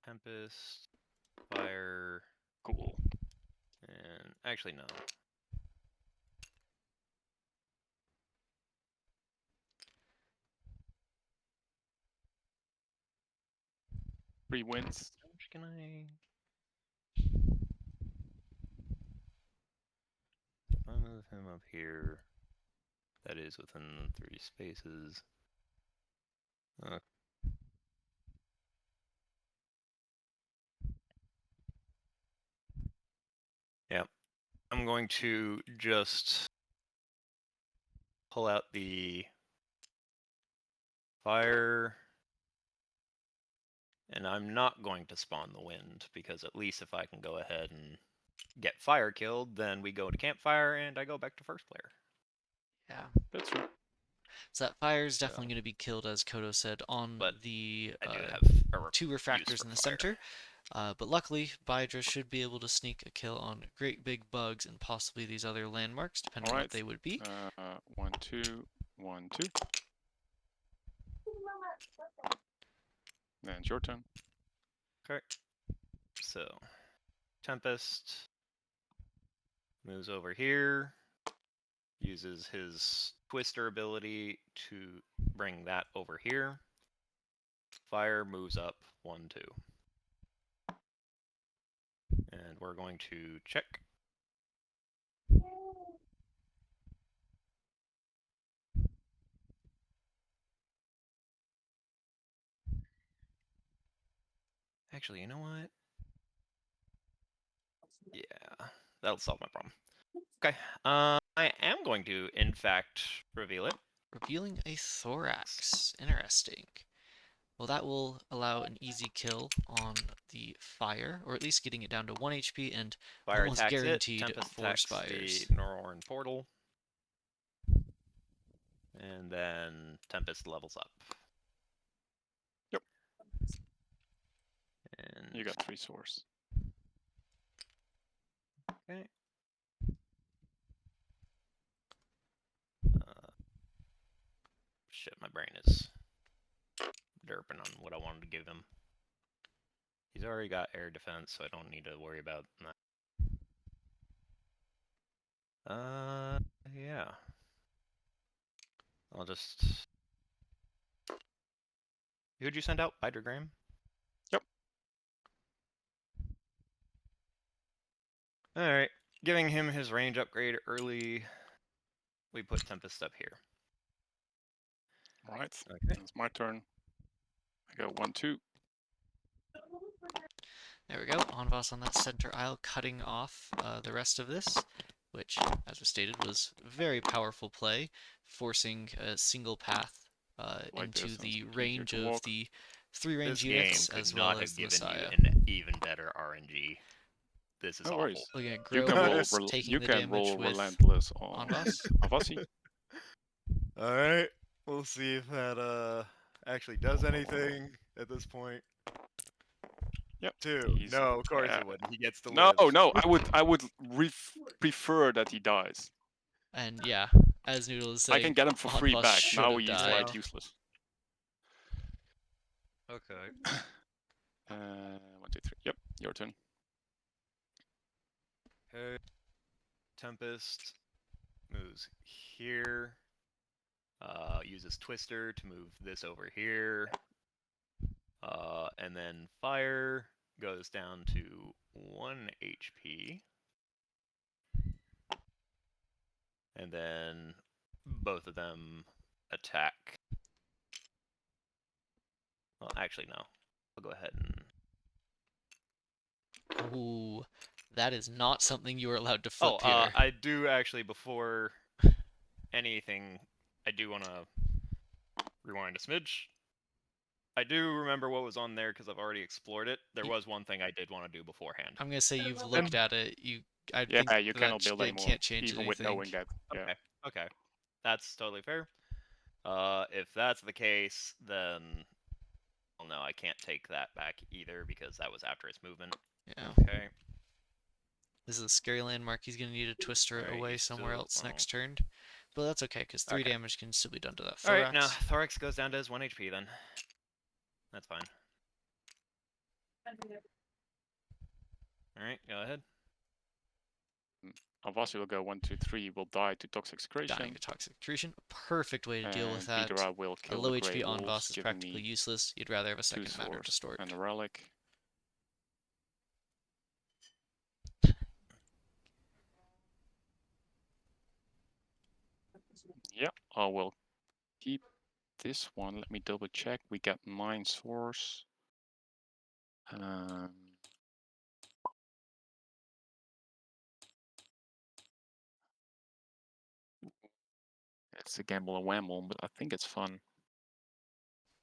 Tempest, Fire, cool. And actually no. Three wins. How much can I? If I move him up here, that is within the 3 spaces. Yeah, I'm going to just pull out the fire, and I'm not going to spawn the wind, because at least if I can go ahead and get fire killed, then we go to campfire and I go back to first player. Yeah, that's true. So that fire is definitely going to be killed, as Codo said, on the I do have 2 refractors in the center. But luckily, Bydra should be able to sneak a kill on Great Big Bugs and possibly these other landmarks, depending on what they would be. 1, 2, 1, 2. Then it's your turn. Okay. So, Tempest moves over here, uses his Twister ability to bring that over here. Fire moves up 1, 2. And we're going to check. Actually, you know what? Yeah, that'll solve my problem. Okay, I am going to, in fact, reveal it. Revealing a thorax. Interesting. Well, that will allow an easy kill on the fire, or at least getting it down to 1 HP and Fire almost attacks it. guaranteed Tempest 4 attacks spires. the Neuroran portal. And then Tempest levels up. Yep. And You got 3 swords. okay. Shit, my brain is derping on what I wanted to give him. He's already got air defense, so I don't need to worry about that. Yeah. I'll just... Who'd you send out? Hydrogram? Yep. Alright. Giving him his range upgrade early. We put Tempest up here. Right. Okay. It's my turn. I go 1, 2. There we go. Anvas on that center aisle, cutting off the rest of this, which, as was stated, was very powerful play, forcing a single path Like into this, and the it's easier range to of walk. the 3 range This game units, could as not well as have the given Messiah. you an even better RNG. This is No awful. worries. Looking at You Grow can roll. first, taking You the can damage roll with relentless on Anvas. Avasi. Alright. We'll see if that actually does anything at this point. Yep. 2. He's- No, of course it wouldn't. He gets to No, live. no. I would prefer that he dies. And yeah, as Noodle is I saying, can get him for free Anvas back. should Now have he's died. like useless. Okay. 1, 2, 3. Yep, your turn. Okay. Tempest moves here. Uses Twister to move this over here. And then Fire goes down to 1 HP. And then both of them attack. Well, actually, no. I'll go ahead and... Ooh, that is not something you are allowed to flip Oh, here. I do actually, before anything, I do want to rewind a smidge. I do remember what was on there because I've already explored it. There was one thing I did want to do beforehand. I'm gonna say you've looked at it. I Yeah, think you that cannot build they anymore, can't change even with anything. knowing that. Yeah. Okay, okay. That's totally fair. If that's the case, then... Well, no, I can't take that back either because that was after its movement. Yeah. Okay. This is a scary landmark. He's gonna need to twister it Alright, away he's somewhere still- else oh. next turn. But that's okay, because 3 Okay. damage can still be done to that thorax. Alright, now Thorax goes down to his 1 HP then. That's fine. Alright, go ahead. Avasi will go 1, 2, 3. Will die to toxic secretion. Dying to toxic accretion. Perfect way to deal with And that. Vidra will A kill low the HP Grey on Wolves, boss is giving practically me useless. You'd rather have a 2 second matter swords distort. and a relic. Yep, I will keep this one. Let me double check. We got 9 swords. It's a gamble and wamble, but I think it's fun.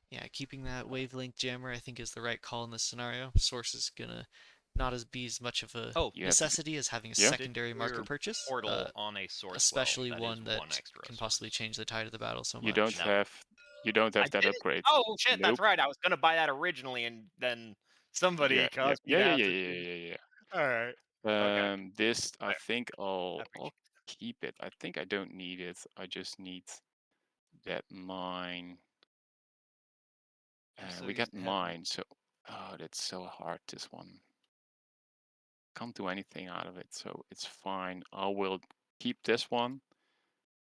Yeah, keeping that wavelength jammer I think is the right call in this scenario. Source is gonna not be as much of a Oh, necessity as having a Yeah. secondary marker Your purchase. Portal on a source Especially well. one that one extra can source. possibly change the tide of the battle so You much. don't No. have I that didn't? upgrade. Oh shit, Nope. that's right. I was gonna buy that originally, and then somebody Yeah, caused me yeah, to yeah, have yeah, to. yeah. All right. Okay. This I Right. think I'll appreciate keep it. I think I don't need it. I just need that mine. I'm so We used got to having- mine, so that's so hard. This one can't do anything out of it, so it's fine. I will keep this one,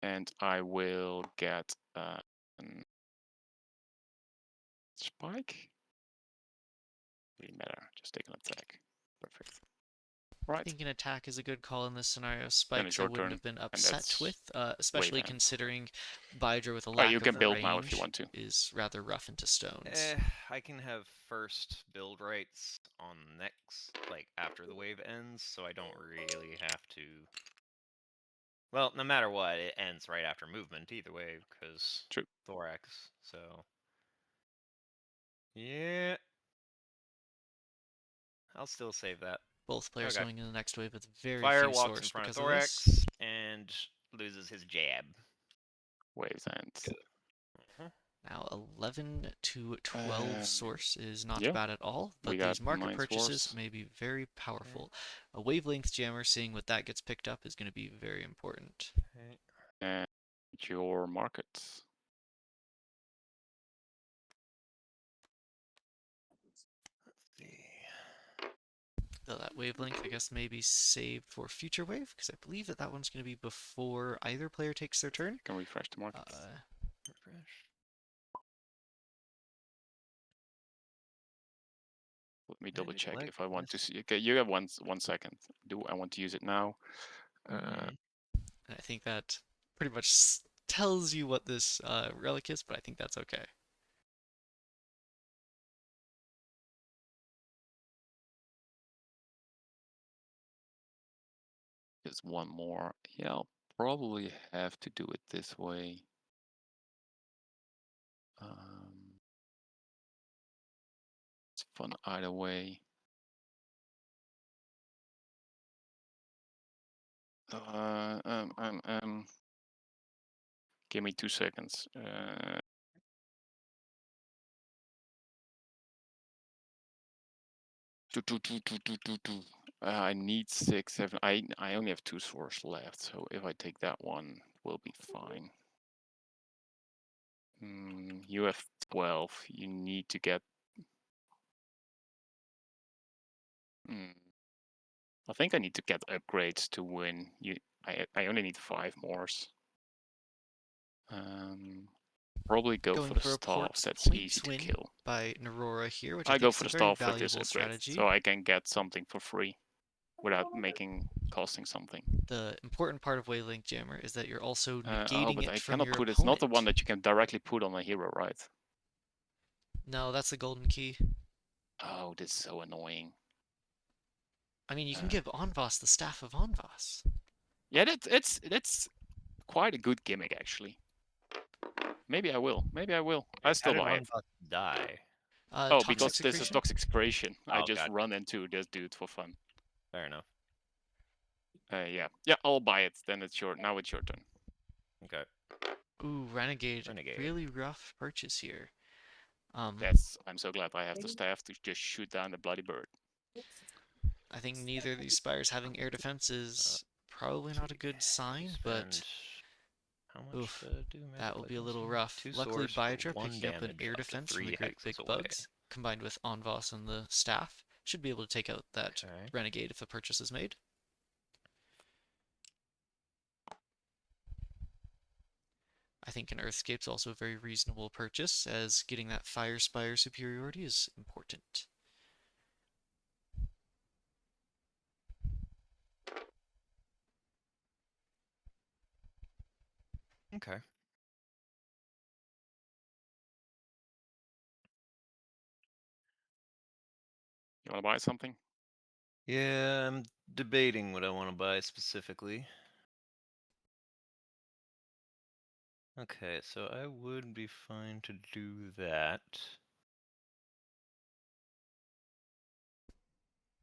and I will get spike. Really matter. Just take an attack. Perfect. I Right. think an attack is a good call in this scenario. Then Spikes it's I your wouldn't turn, have been and upset that's with, especially bad. considering Bydra with a Oh, lack you of can build range now if you want to. is rather rough into stones. I can have first build rights on next, like after the wave ends, so I don't really have to. Well, no matter what, it ends right after movement either way, because True. Thorax. So yeah, I'll still save that. Both players Okay. going in the next wave with very Fire few walks in source front of because of this. Thorax and loses his jab. Waves ends. Now 11 to 12 source is not yeah. bad at all, We but got these market 9 purchases source. may be very powerful. A wavelength jammer, seeing what that gets picked up, is going to be very important. Okay. And your markets. Let's see. Though that wavelength, I guess, may be saved for future wave, because I believe that that one's going to be before either player takes their turn. You can refresh the markets. Refresh. Let me double check like if I want to this. see. Okay, you have 1 second. Do I want to use it now? And I think that pretty much tells you what this relic is, but I think that's okay. Just one more. Yeah, I'll probably have to do it this way. It's fun either way. Give me 2 seconds. I need 6, 7. I only have 2 source left, so if I take that one, we'll be fine. You have 12. You need to get. I think I need to get upgrades to win. I only need 5 mores. Probably go Going for the for a staff. That's points easy to win kill. by Narora here, which I I go think for is the a very staff with this valuable upgrade, strategy. so I can get something for free without costing something. The important part of Wavelength Jammer is that you're also negating but it I from cannot your put. opponent. It's not the one that you can directly put on a hero, right? No, that's the golden key. Oh, this is so annoying. I mean, you can give Anvas the Staff of Anvas. Yeah, that's quite a good gimmick, actually. Maybe I will. Maybe I will. I still buy it. Die. Oh, because this is toxic secretion. I Oh, just gotcha. run into this dude for fun. Fair enough. Yeah, I'll buy it. Then it's your. Now it's your turn. Okay. Ooh, Renegade. Really rough purchase here. I'm so glad I have the staff to just shoot down the bloody bird. I think neither of these spires having air defense is probably not a good sign, but how much to do that will be a little rough. Luckily, Bydra picking up an air defense from the Great Big Bugs, combined with Anvas and the staff, should be able to take out that Renegade if a purchase is made. I think an Earthscape's also a very reasonable purchase, as getting that Fire Spire superiority is important. Okay. You want to buy something? Yeah, I'm debating what I want to buy specifically. Okay, so I would be fine to do that.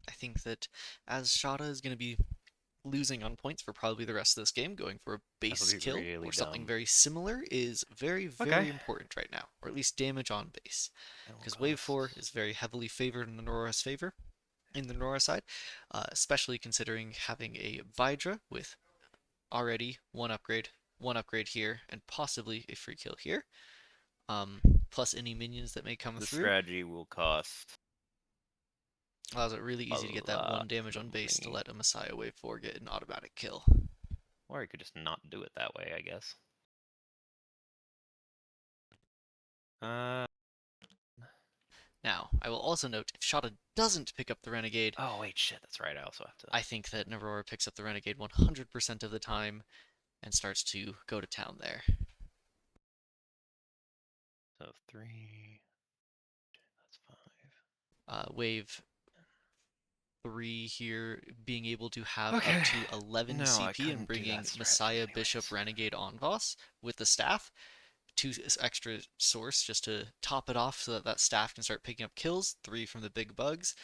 I think that as Shada is going to be losing on points for probably the rest of this game, going for a base kill or something very similar is very, very important right now, or at least damage on base. Because Wave 4 is very heavily favored in the Nora's favor, in the Nora side, especially considering having a Vidra with already one upgrade here, and possibly a free kill here, plus any minions that may come through. The strategy will cost. Allows it really easy to get that 1 damage on base to let a Messiah Wave 4 get an automatic kill. Or you could just not do it that way, I guess. Now, I will also note, if Shada doesn't pick up the Renegade, Oh, wait, shit, that's right. I also have to. I think that Aurora picks up the Renegade 100% of the time and starts to go to town there. So 3. That's 5. Wave 3 here, being able to have Okay. up to 11 No, I CP couldn't and do that bringing strategy Messiah, Bishop, anyways. Renegade on boss with the staff. 2 extra source just to top it off so that that staff can start picking up kills. 3 from the big bugs.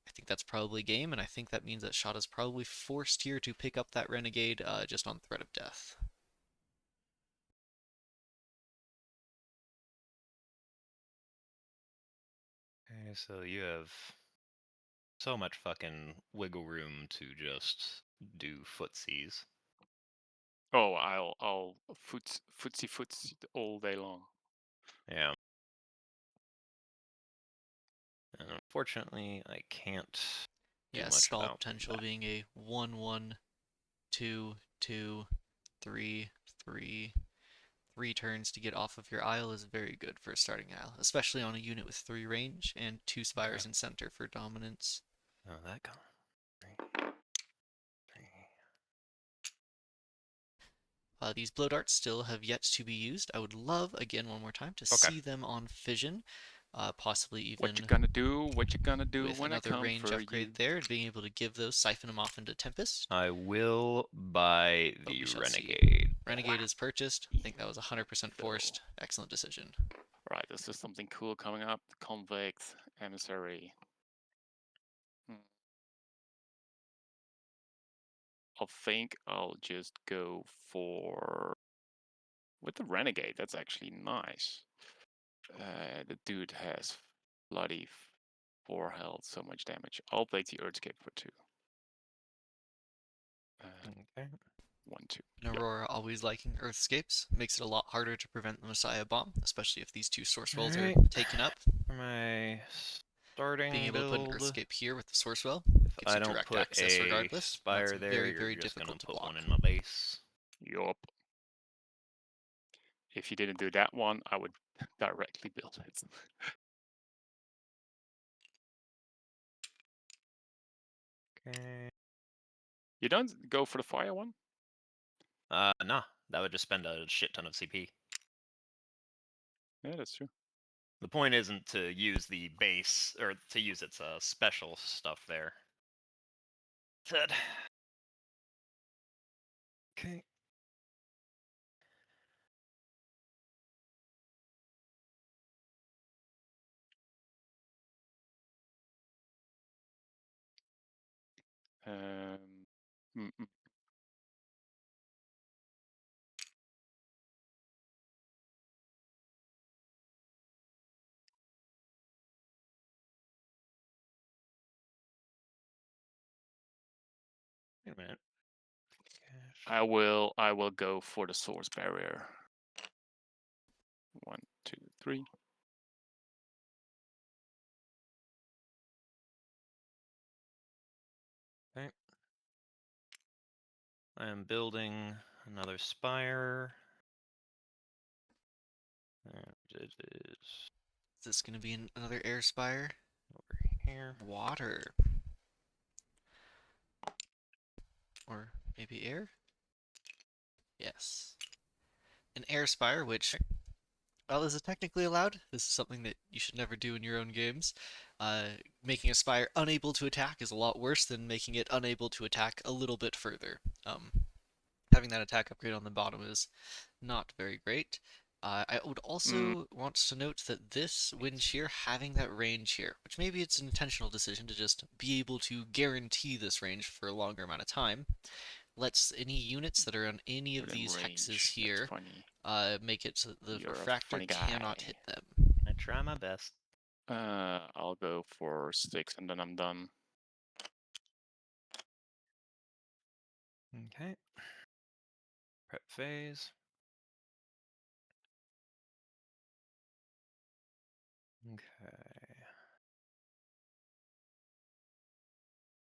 I think that's probably game, and I think that means that Shada's probably forced here to pick up that Renegade just on threat of death. Okay, so you have so much fucking wiggle room to just do footsies. Oh, I'll footsie all day long. Yeah. And unfortunately, I can't do Yeah, much stall about potential that. being a 1-1, 2, 2, 3, 3. 3 turns to get off of your isle is very good for a starting isle, especially on a unit with 3 range and 2 spires in center for dominance. Oh, that gone. 3. These blow darts still have yet to be used. I would love, again, one more time, to Okay. see them on fission, possibly even What you gonna do? What you gonna do with when I another come range for upgrade you? there, and being able to give those, siphon them off into Tempest. I will buy But the we shall see. Renegade. Renegade is purchased. I think that was 100% forced. Excellent decision. Right, this is something cool coming up. Convict, Emissary. I think I'll just go for... With the Renegade, that's actually nice. The dude has bloody 4 health, so much damage. I'll play the Earthscape for 2. Okay. 1, 2. And Aurora always liking Earthscapes makes it a lot harder to prevent the Messiah bomb, especially if these 2 source wells are taken up. For my starting Being able to put an build, Earthscape here with the source well if gives I you don't direct put access a regardless. That's spire there, very, you're very just gonna difficult to put block. one in my base. Yup. If you didn't do that one, I would directly build it. Okay. You don't go for the fire one? Nah. That would just spend a shit ton of CP. Yeah, that's true. The point isn't to use the base, or to use its special stuff there. Said. Okay. Mm -mm. Wait a minute. I will go for the source barrier. 1, 2, 3. Okay. I am building another spire. And it is Is this going to be another air spire? over here. Water. Or maybe air? Yes. An air spire, which, well, is it technically allowed? This is something that you should never do in your own games. Making a spire unable to attack is a lot worse than making it unable to attack a little bit further. Having that attack upgrade on the bottom is not very great. I would also want to note that this wind shear having that range here, which maybe it's an intentional decision to just be able to guarantee this range for a longer amount of time, lets any units that are on any of Within these range. hexes here That's funny. make it so the You're a refractor funny guy. cannot hit them. I try my best. I'll go for 6 and then I'm done. Okay. Prep phase. Okay.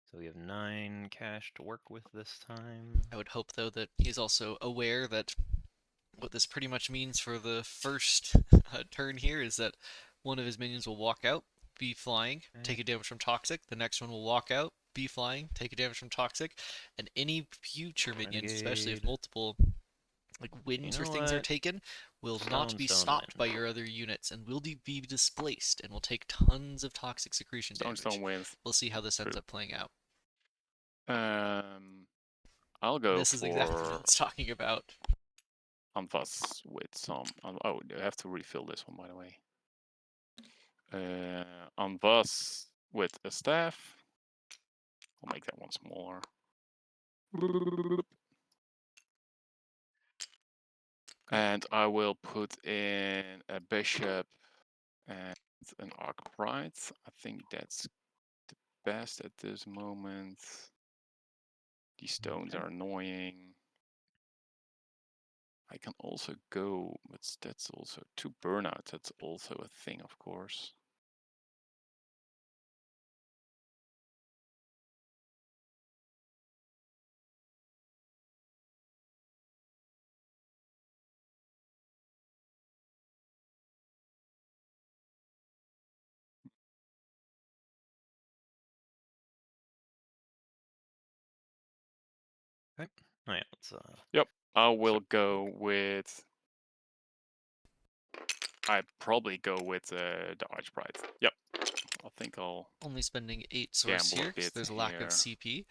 So we have 9 cash to work with this time. I would hope, though, that he's also aware that what this pretty much means for the first turn here is that one of his minions will walk out, be flying, take a damage from toxic. The next one will walk out, be flying, take a damage from toxic, and any future minions, especially if Renegade. multiple like winds You or know things are what? taken, will Stone, not be stone, stopped wind. by your other units and will be displaced and will take tons of toxic secretion damage. Stone wins. We'll see how this ends True. up playing out. I'll go This is exactly what for I was talking about. Anvas with some. Oh, I have to refill this one, by the way. Anvas with a staff. I'll make that one smaller. And I will put in a bishop and an archpride. I think that's the best at this moment. These stones are annoying. I can also go, but that's also 2 burnouts. That's also a thing, of course. Okay. Oh, yeah, let's, Yep, I will go with. I'd probably go with the Archpride. Yep, I think I'll Only spending 8 source gamble here a because bit there's a lack of here. CP.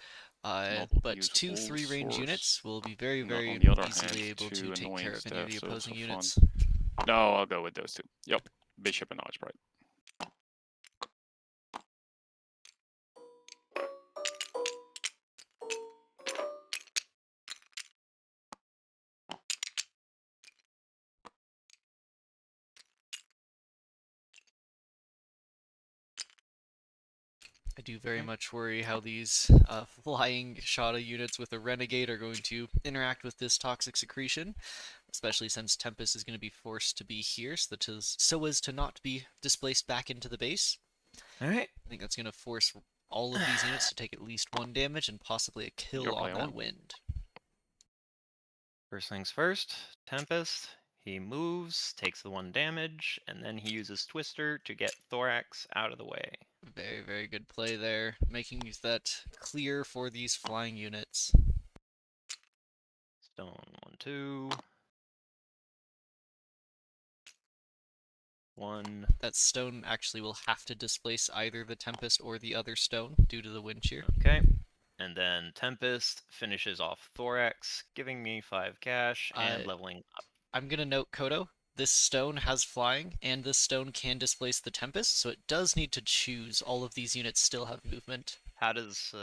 Not But use 2 all 3-range source. units will be very, On very the other easily hand, able 2 to take annoying care of any of the staffs opposing also units. fun. No, I'll go with those 2. Yep, Bishop and Archpride. I do very much worry how these flying Shada units with a Renegade are going to interact with this toxic secretion, especially since Tempest is going to be forced to be here so as to not be displaced back into the base. Alright. I think that's going to force all of these units to take at least 1 damage and possibly a kill Your on play that on. wind. First things first, Tempest. He moves, takes the 1 damage, and then he uses Twister to get Thorax out of the way. Very, very good play there, making that clear for these flying units. Stone 1, 2. 1. That stone actually will have to displace either the Tempest or the other stone due to the wind shear. Okay. And then Tempest finishes off Thorax, giving me 5 cash and leveling up. I'm going to note, Codo, this stone has flying, and this stone can displace the Tempest, so it does need to choose. All of these units still have movement. How does,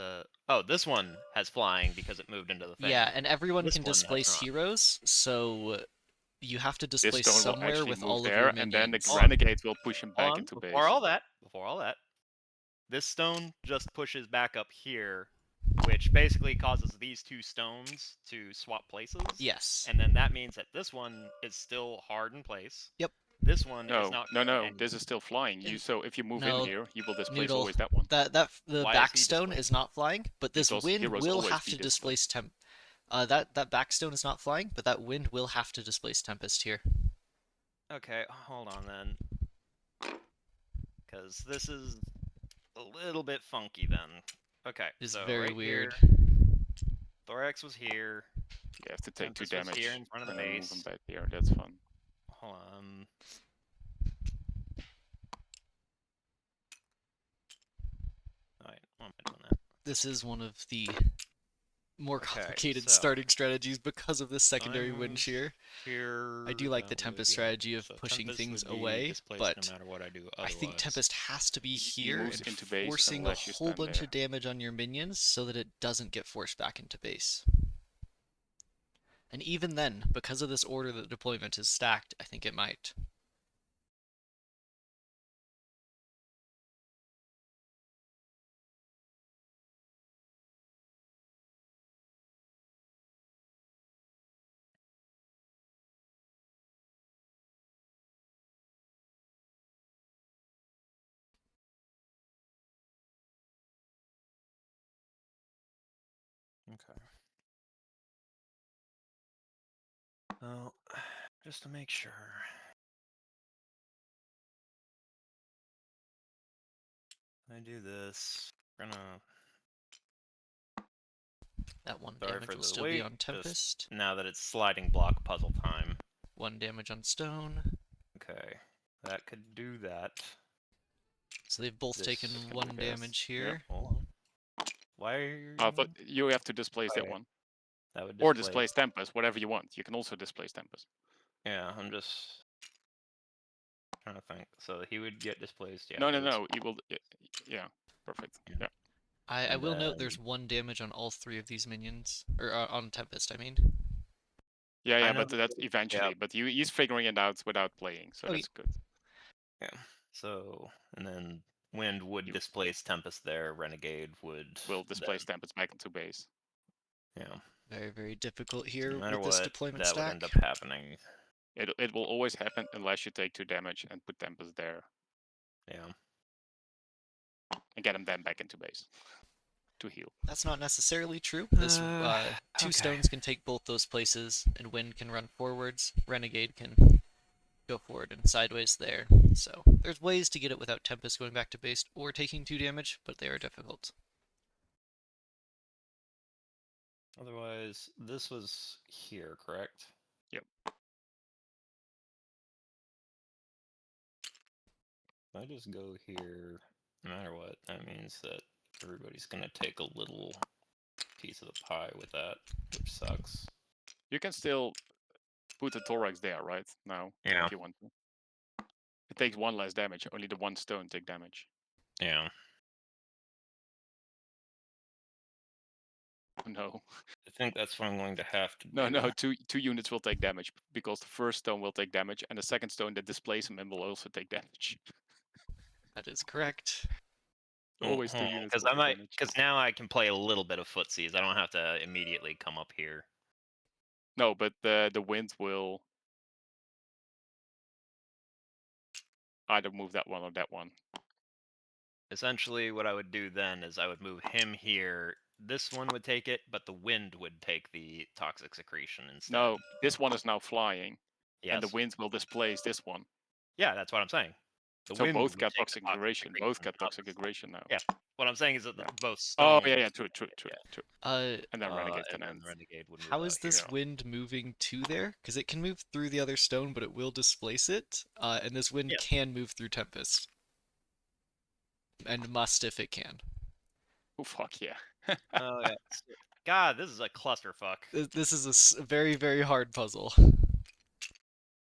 oh, this one has flying because it moved into the thing. Yeah, and everyone This can one has displace not. heroes, so you have to This displace stone will somewhere actually with move all of there, your and then the minions. Renegades will push him back into base. Before all that, this stone just pushes back up here, which basically causes these 2 stones to swap places. Yes. And then that means that this one is still hard in place. Yep. This one No, is not. no, this is still flying. So if you move in here, he will displace Noodle, always that one. the Why is back he stone displaced? is not flying, but this Because wind heroes will always have be to displace that back stone is not flying, but that wind will have to displace Tempest here. Okay, hold on then. Because this is a little bit funky then. Okay, It's so very right weird. here, Thorax was here. You have to take 2 Tempest was damage here in front of and the then move him base. back here. That's fun. Hold on. Alright, why am I doing that? This is one of the more Okay, complicated so starting strategies because of this secondary wind shear. Here, I do like the that would Tempest be- strategy of so pushing Tempest things would be away, displaced but no matter what I do I think otherwise. Tempest has to be He here moves and into base forcing a unless you whole stand bunch there. of damage on your minions so that it doesn't get forced back into base. And even then, because of this order that deployment is stacked, I think it might. Okay. Well, just to make sure. I do this. We're gonna. That 1 Sorry damage for will the still wait. be on Tempest. Just now that it's sliding block puzzle time. 1 damage on Stone. Okay, that could do that. So they've both This taken can 1 guess. damage Yep. here. Hold on. Why are you? I thought you have to displace that Okay. one. That would Or displace Tempest, whatever you want. You can also displace Tempest. Yeah, I'm just trying to think. So he would get displaced. Yeah. No. He will. Yeah. Perfect. Yeah. I will note there's 1 damage on all 3 of these minions. Or on Tempest, I mean. Yeah, know but that's eventually. yeah. But he's figuring it out without playing, so Okay. that's good. Yeah. So and then Wind would You- displace Tempest there. Renegade would. Will displace Tempest back into base. Yeah. Very, very difficult No here matter with this what, deployment that stack. would end up happening. It will always happen unless you take 2 damage and put Tempest there Yeah. and get him then back into base to heal. That's not necessarily true. This 2 okay. stones can take both those places, and Wind can run forwards. Renegade can go forward and sideways there. So there's ways to get it without Tempest going back to base or taking 2 damage, but they are difficult. Otherwise, this was here, correct? Yep. If I just go here, no matter what, that means that everybody's gonna take a little piece of the pie with that, which sucks. You can still put the Thorax there, right? Now, Yeah. if you want to. It takes 1 less damage. Only the 1 stone take damage. Yeah. Oh, no. I think that's what I'm going to have to No, do. 2 units will take damage because the first stone will take damage, and the second stone that displaces him will also take damage. That is correct. Always 2 units Because will I take might, damage. because now I can play a little bit of footsies. I don't have to immediately come up here. No, but the wind will either move that one or that one. Essentially, what I would do then is I would move him here. This one would take it, but the wind would take the toxic secretion instead. No, this one is now flying, Yes. and the wind will displace this one. Yeah, that's what I'm saying. The So wind both would get take the toxic aggression. Both get not toxic the- aggression now. Yeah, what I'm saying is that Yeah. both Oh, stones. yeah, true. And then Renegade can and then end. the Renegade would move How out is this here. wind moving to there? Because it can move through the other stone, but it will displace it. And this wind Yeah. can move through Tempest. And must if it can. Oh, fuck yeah. Oh, yeah. God, this is a clusterfuck. This is a very, very hard puzzle.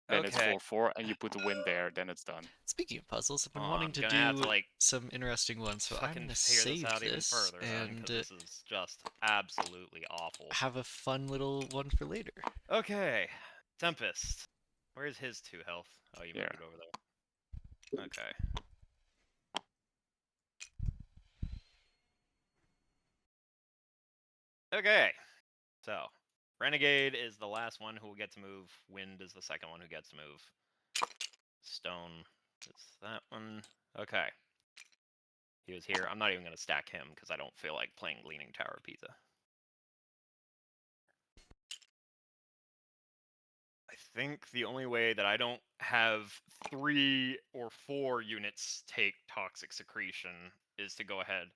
Then it's Okay. 4/4, and you put the wind there, then it's done. Speaking of puzzles, I've been Oh, wanting I'm to gonna have do to, like, some interesting ones, so I'm fucking gonna figure this save out even this further, then, and 'cause this is just absolutely awful. have a fun little one for later. Okay, Tempest. Where's his 2 health? Oh, you moved Yeah. it over there. Okay. Okay. So, Renegade is the last one who will get to move. Wind is the second one who gets to move. Stone is that one. Okay. He was here. I'm not even going to stack him because I don't feel like playing Leaning Tower of Pisa. I think the only way that I don't have 3 or 4 units take Toxic Secretion is to go ahead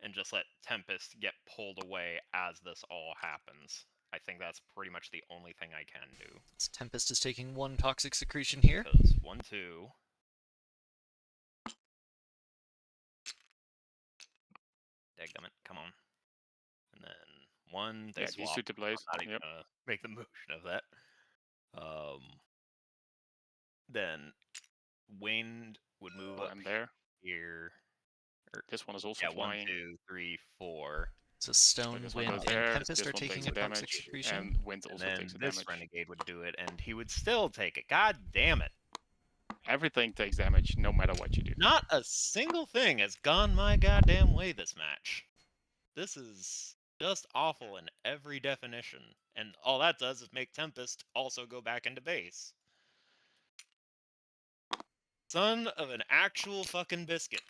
and just let Tempest get pulled away as this all happens. I think that's pretty much the only thing I can do. So Tempest is taking 1 toxic secretion here. Because 1, 2. Dadgummit, come on. And then 1, they Yeah, these swap. two to place. I'm not even Yep. gonna make the motion of that. Then Wind would move up And there. here. This one is also Yeah, 1, flying. 2, 3, 4. So Stone, This one Wind, goes and there. Tempest This are one taking takes a the toxic damage, secretion. and Wind And also then takes the this damage. Renegade would do it, and he would still take it. God damn it. Everything takes damage, no matter what you do. Not a single thing has gone my goddamn way this match. This is just awful in every definition. And all that does is make Tempest also go back into base. Son of an actual fucking biscuit.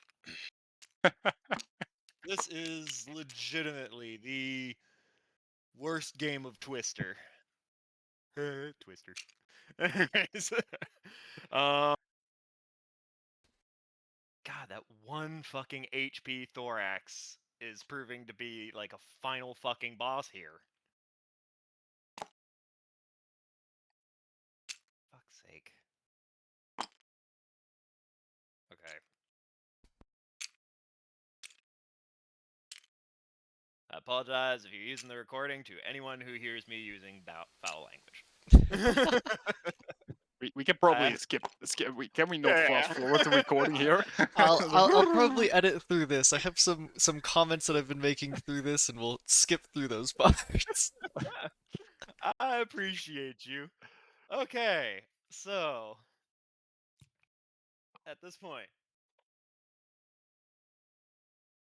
This is legitimately the worst game of Twister. Twister. Anyways. God, that one fucking HP Thorax is proving to be like a final fucking boss here. Fuck's sake. Okay. I apologize if you're using the recording to anyone who hears me using foul language. We can probably skip. Can we not Yeah. fast forward the recording here? I'll probably edit through this. I have some comments that I've been making through this, and we'll skip through those parts. I appreciate you. Okay, so at this point,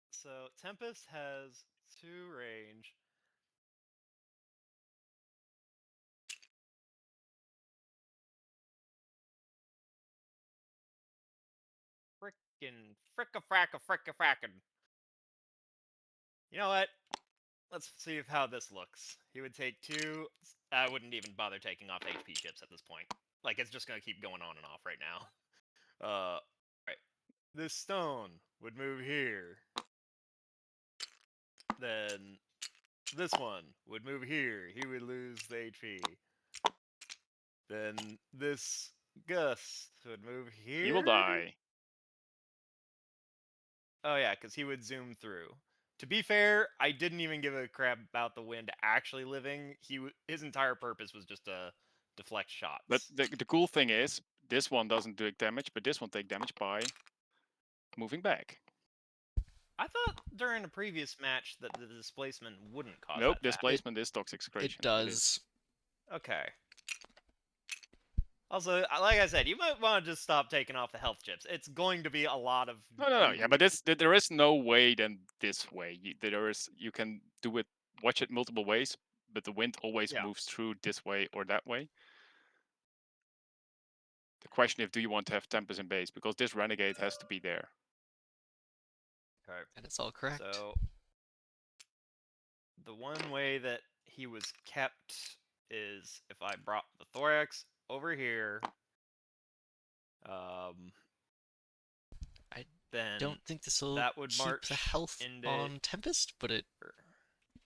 so Tempest has 2 range. Fricka-frackin'. You know what? Let's see how this looks. He would take 2. I wouldn't even bother taking off HP chips at this point. Like, it's just gonna keep going on and off right now. Right. This stone would move here. Then this one would move here. He would lose the HP. Then this gust would move here. He will die. Oh yeah, because he would zoom through. To be fair, I didn't even give a crap about the wind actually living. His entire purpose was just to deflect shots. But the cool thing is, this one doesn't do damage, but this one take damage by moving back. I thought during a previous match that the displacement wouldn't cause Nope, that displacement is toxic secretion. It does. Okay. Also, like I said, you might want to just stop taking off the health chips. It's going to be a lot of... No. Yeah, but there is no way then this way. You can do it, watch it multiple ways, but the wind always moves through this way or that way. The question is, do you want to have Tempest in base? Because this Renegade has to be there. Okay. And it's all correct. So, the one way that he was kept is if I brought the Thorax over here. Then don't think this will keep the health on Tempest, but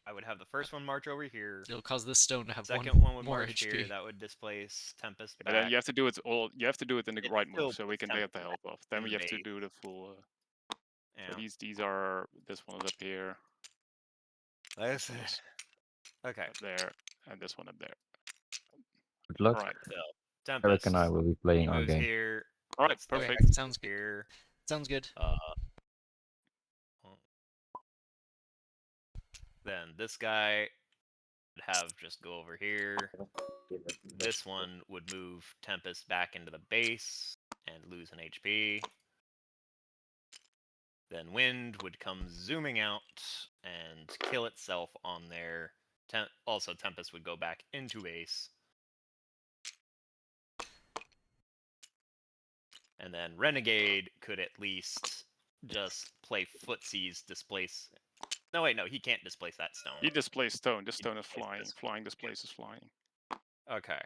I would have the first one march over here. It'll cause this stone to have Second one would more march HP. here. That would displace Tempest back. But then you have to do it all. You have to do it in the right still move, so we can get the health off. Then we have to do the full. Yeah. So these are. This one is up here. This one is is okay. up there, and this one up there. Good luck. All right. So Eric Tempest and I will be playing our moves game. here. All right. puts the Perfect. Okay, sounds good. Here. Sounds good. Then this guy would have just go over here. This one would move Tempest back into the base and lose an HP. Then Wind would come zooming out and kill itself on there. Also, Tempest would go back into base. And then Renegade could at least just play footsies, displace... No, wait, no, he can't displace that stone. He displays stone. This stone is flying. Flying displaces flying. Okay.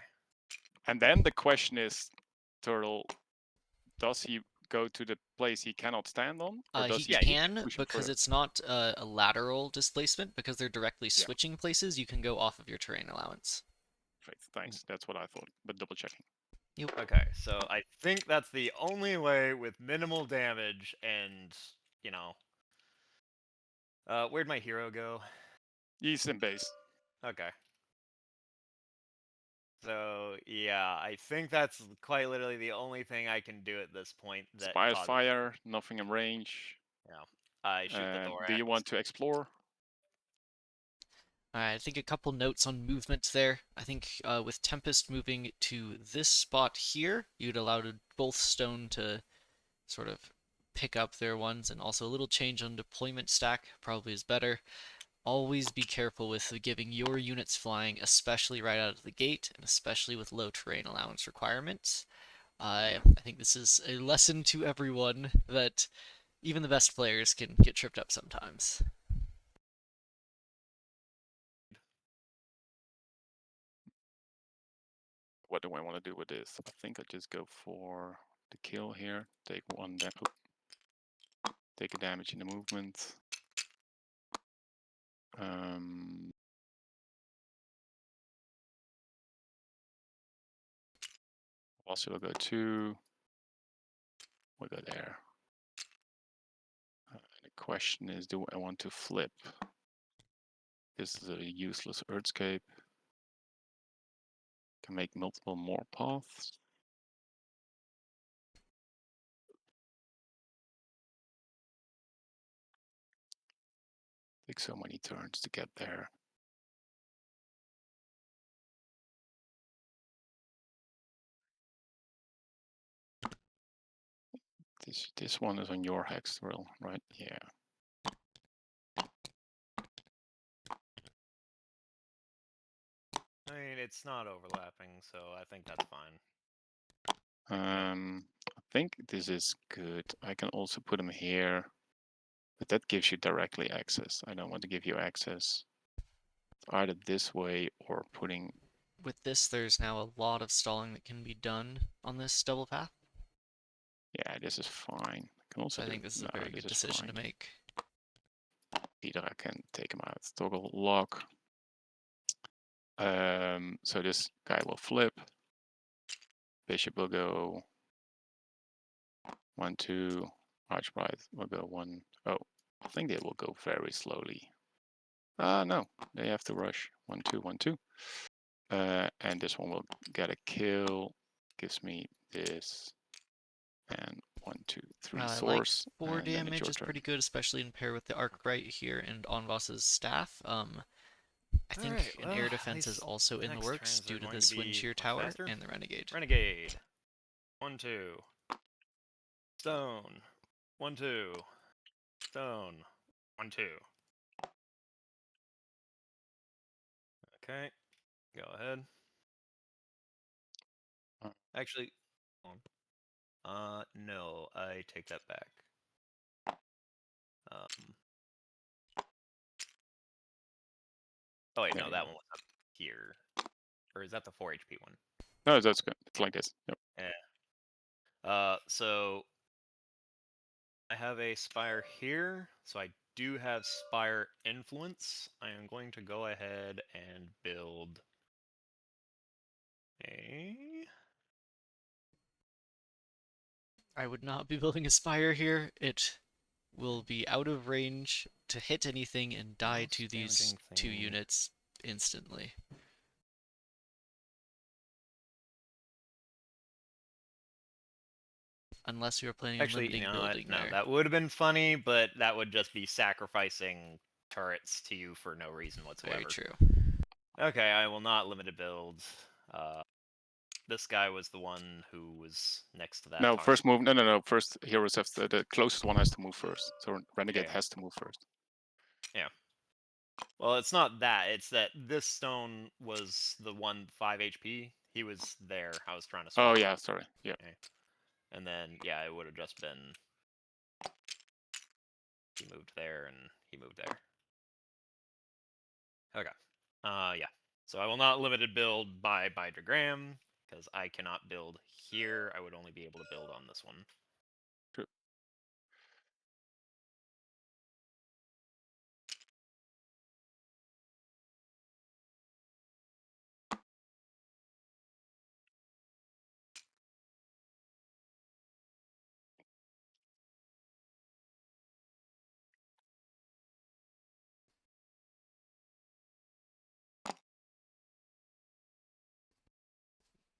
And then the question is, Turtle, does he go to the place he cannot stand on? Or does he he can, push because through? it's not a lateral displacement, because they're directly switching places, you can go off of your terrain allowance. Great, thanks. That's what I thought, but double checking. Yep. Okay, so I think that's the only way with minimal damage and, you know... where'd my hero go? He's in base. Okay. So, yeah, I think that's quite literally the only thing I can do at this point that Spire's fire, nothing in range. Yeah. I shoot the Thorax. Do you want to explore? I think a couple notes on movement there. I think with Tempest moving to this spot here, you'd allow both stone to sort of pick up their ones, and also a little change on deployment stack probably is better. Always be careful with giving your units flying, especially right out of the gate, and especially with low terrain allowance requirements. I think this is a lesson to everyone that even the best players can get tripped up sometimes. What do I want to do with this? I think I just go for the kill here. Take one down. Take a damage in the movement. Also, we'll go 2. We'll go there. The question is, do I want to flip? This is a useless Earthscape. Can make multiple more paths. Take so many turns to get there. This one is on your hex drill, right? Yeah. I mean, it's not overlapping, so I think that's fine. I think this is good. I can also put him here, but that gives you directly access. I don't want to give you access. It's either this way or putting. With this, there's now a lot of stalling that can be done on this double path. Yeah, this is fine. I can also So I think this is a very good decision to make. Either I can take him out, toggle lock. So this guy will flip. Bishop will go 1, 2. Archbright will go 1. Oh, I think they will go very slowly. No, they have to rush. 1, 2, 1, 2. And this one will get a kill. Gives me this. And 1, 2, 3 source. Like 4 and damage is pretty good, especially in pair with the Arcbright here and Onvoss's staff. I think an air defense is also in the works due to this wind shear tower and the renegade. Renegade. 1, 2. Stone. 1, 2. Stone. 1, 2. Okay. Go ahead. Actually, no, I take that back. Oh wait, no, that one was up here. Or is that the 4 HP one? No, that's good. It's like this. Yep. Yeah. So I have a Spire here, so I do have Spire Influence. I am going to go ahead and build a... I would not be building a Spire here. It will be out of range to hit anything and die to these 2 units instantly. Unless we were planning on limiting building there. No, that would have been funny, but that would just be sacrificing turrets to you for no reason whatsoever. Very true. Okay, I will not limit a build. This guy was the one who was next to that. No, first move. No. First, heroes have to, the closest one has to move first. So Renegade has to move first. Yeah. Well, it's not that. It's that this stone was the one 5 HP. He was there. I was trying to swap. Oh, yeah, sorry. Yeah. Okay. And then, yeah, it would have just been... He moved there, and he moved there. Okay. Yeah. So I will not limited build by Dragram, because I cannot build here. I would only be able to build on this one. True.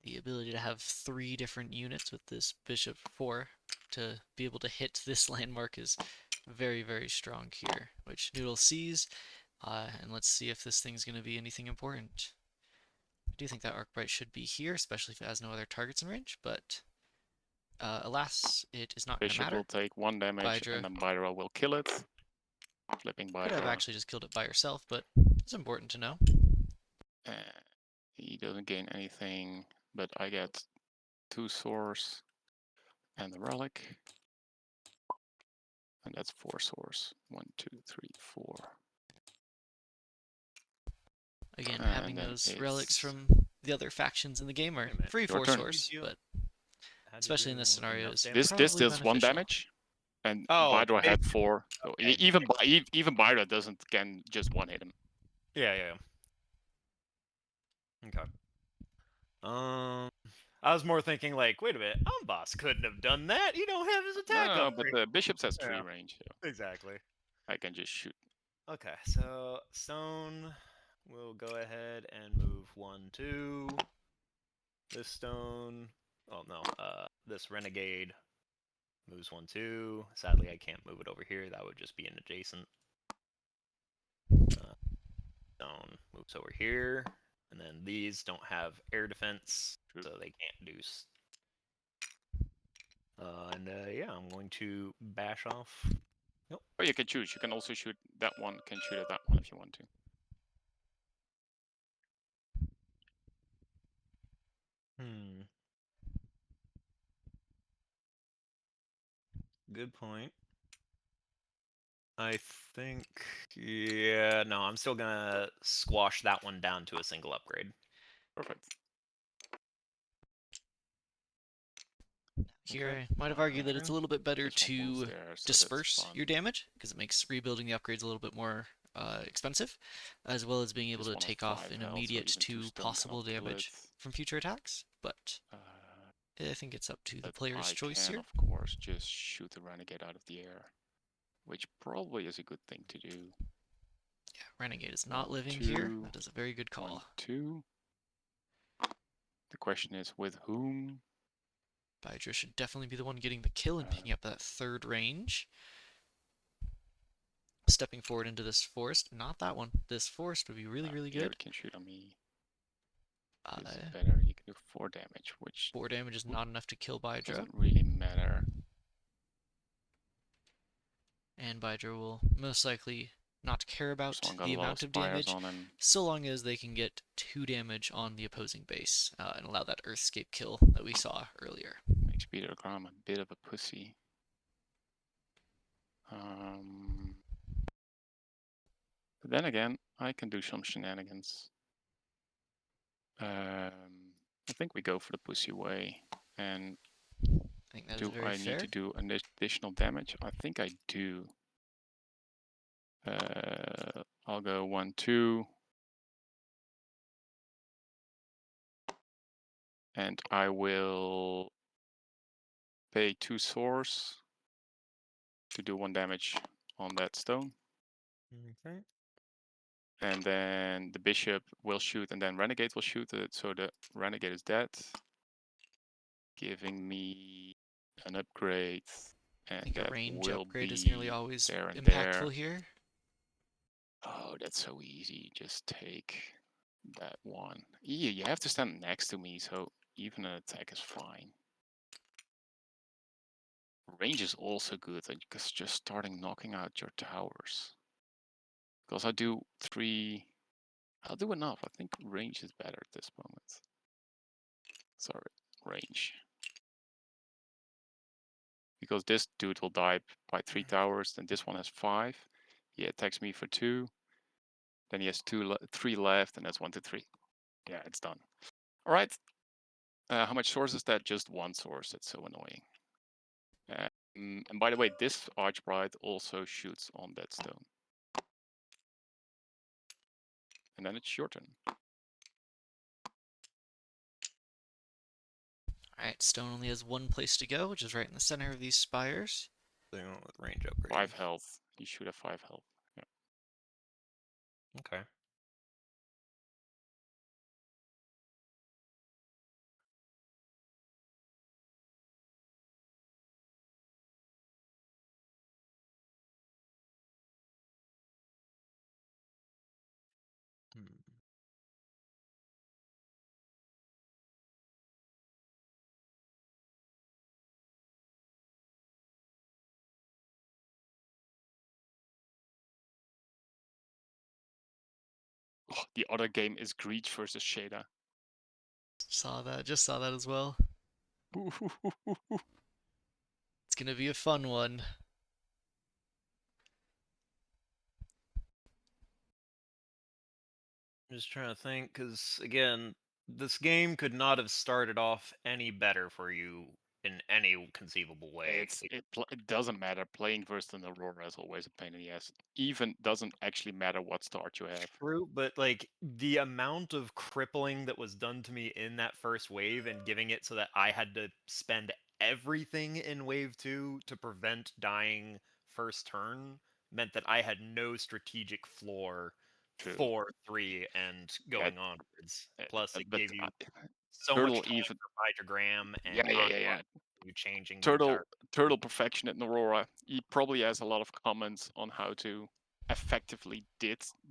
The ability to have 3 different units with this Bishop 4 to be able to hit this landmark is very, very strong here, which Noodle sees. And let's see if this thing's going to be anything important. I do think that Arcbright should be here, especially if it has no other targets in range, but alas, it is not going to matter. Bishop will take 1 damage, and then Bydra will kill it. Flipping Bydra. Could have actually just killed it by herself, but it's important to know. He doesn't gain anything, but I get 2 source and the relic. And that's 4 source. 1, 2, 3, 4. Again, having those relics from the other factions in the game are free 4 source, but especially in this scenario is this does 1 damage. And Oh, Bydra had maybe- 4. So okay. even Bydra can just one hit him. Yeah. Okay. I was more thinking like, wait a minute, Boss couldn't have done that. You don't have his attack No, up. but the Bishop has 3 Yeah. range, so Exactly. I can just shoot. Okay, so stone will go ahead and move 1, 2. This stone. Oh no, this renegade moves 1, 2. Sadly, I can't move it over here. That would just be an adjacent. Stone moves over here, and then these don't have air defense, so they can't do. Yeah, I'm going to bash off. Nope. Or you can choose. You can also shoot that one. Can shoot at that one if you want to. Good point. I think, yeah, no, I'm still gonna squash that one down to a single upgrade. Perfect. Here, Okay. I might have argued that it's a little bit better This one goes to there, so that's disperse fun. your damage, because it makes rebuilding the upgrades a little bit more expensive, as well as being able This to one has take off 5 an health, so immediate even 2 to stone possible cannot kill damage it. from future attacks. But Uh, I think it's up to the but player's I choice can, here. of course, just shoot the renegade out of the air, which probably is a good thing to do. Yeah, Renegade is not 1, living 2, here. That is a very good 1, call. 2. The question is with whom? Bydra should definitely be the one getting the kill and picking up that third range. Stepping forward into this forest. Not that one. This forest would be really Here good. it can shoot on me. This is 4 better. You can do 4 damage, which damage is not enough to kill Bydra. doesn't really matter. And Bydra will most likely not care about Someone got the a lot amount of spires damage, on him. so long as they can get 2 damage on the opposing base and allow that Earthscape kill that we saw earlier. Makes Peter Gram a bit of a pussy. But then again, I can do some shenanigans. I think we go for the pussy way. And I think that is do very I fair. need to do an additional damage? I think I do. I'll go 1, 2. And I will pay 2 swords to do 1 damage on that stone. Okay. And then the bishop will shoot, and then renegade will shoot it. So the renegade is dead, giving me an upgrade. And I think that a range will upgrade be is nearly always there and impactful there. here. Oh, that's so easy. Just take that one. You have to stand next to me, so even an attack is fine. Range is also good, because just starting knocking out your towers. Because I do 3. I'll do enough. I think range is better at this moment. Sorry, range. Because this dude will die by 3 towers, then this one has 5. He attacks me for 2. Then he has 3 left, and that's 1, 2, 3. Yeah, it's done. All right. How much source is that? Just 1 source. That's so annoying. And by the way, this Archbride also shoots on that stone. And then it's your turn. Alright, stone only has 1 place to go, which is right in the center of these spires. So you went with range upgrade. 5 health. You should have 5 health. Yeah. Okay. Oh, the other game is Greech versus Shada. Just saw that as well. It's gonna be a fun one. I'm just trying to think, because again, this game could not have started off any better for you in any conceivable way. It doesn't matter. Playing versus an Aurora is always a pain in the ass. Even doesn't actually matter what start you have. True, but like the amount of crippling that was done to me in that first wave and giving it so that I had to spend everything in wave 2 to prevent dying first turn meant that I had no strategic floor True. for 3 and going onwards. Plus, it But gave you so Turtle much time even for Hydrogram and yeah. you changing the entire. Turtle perfection at Aurora. He probably has a lot of comments on how to effectively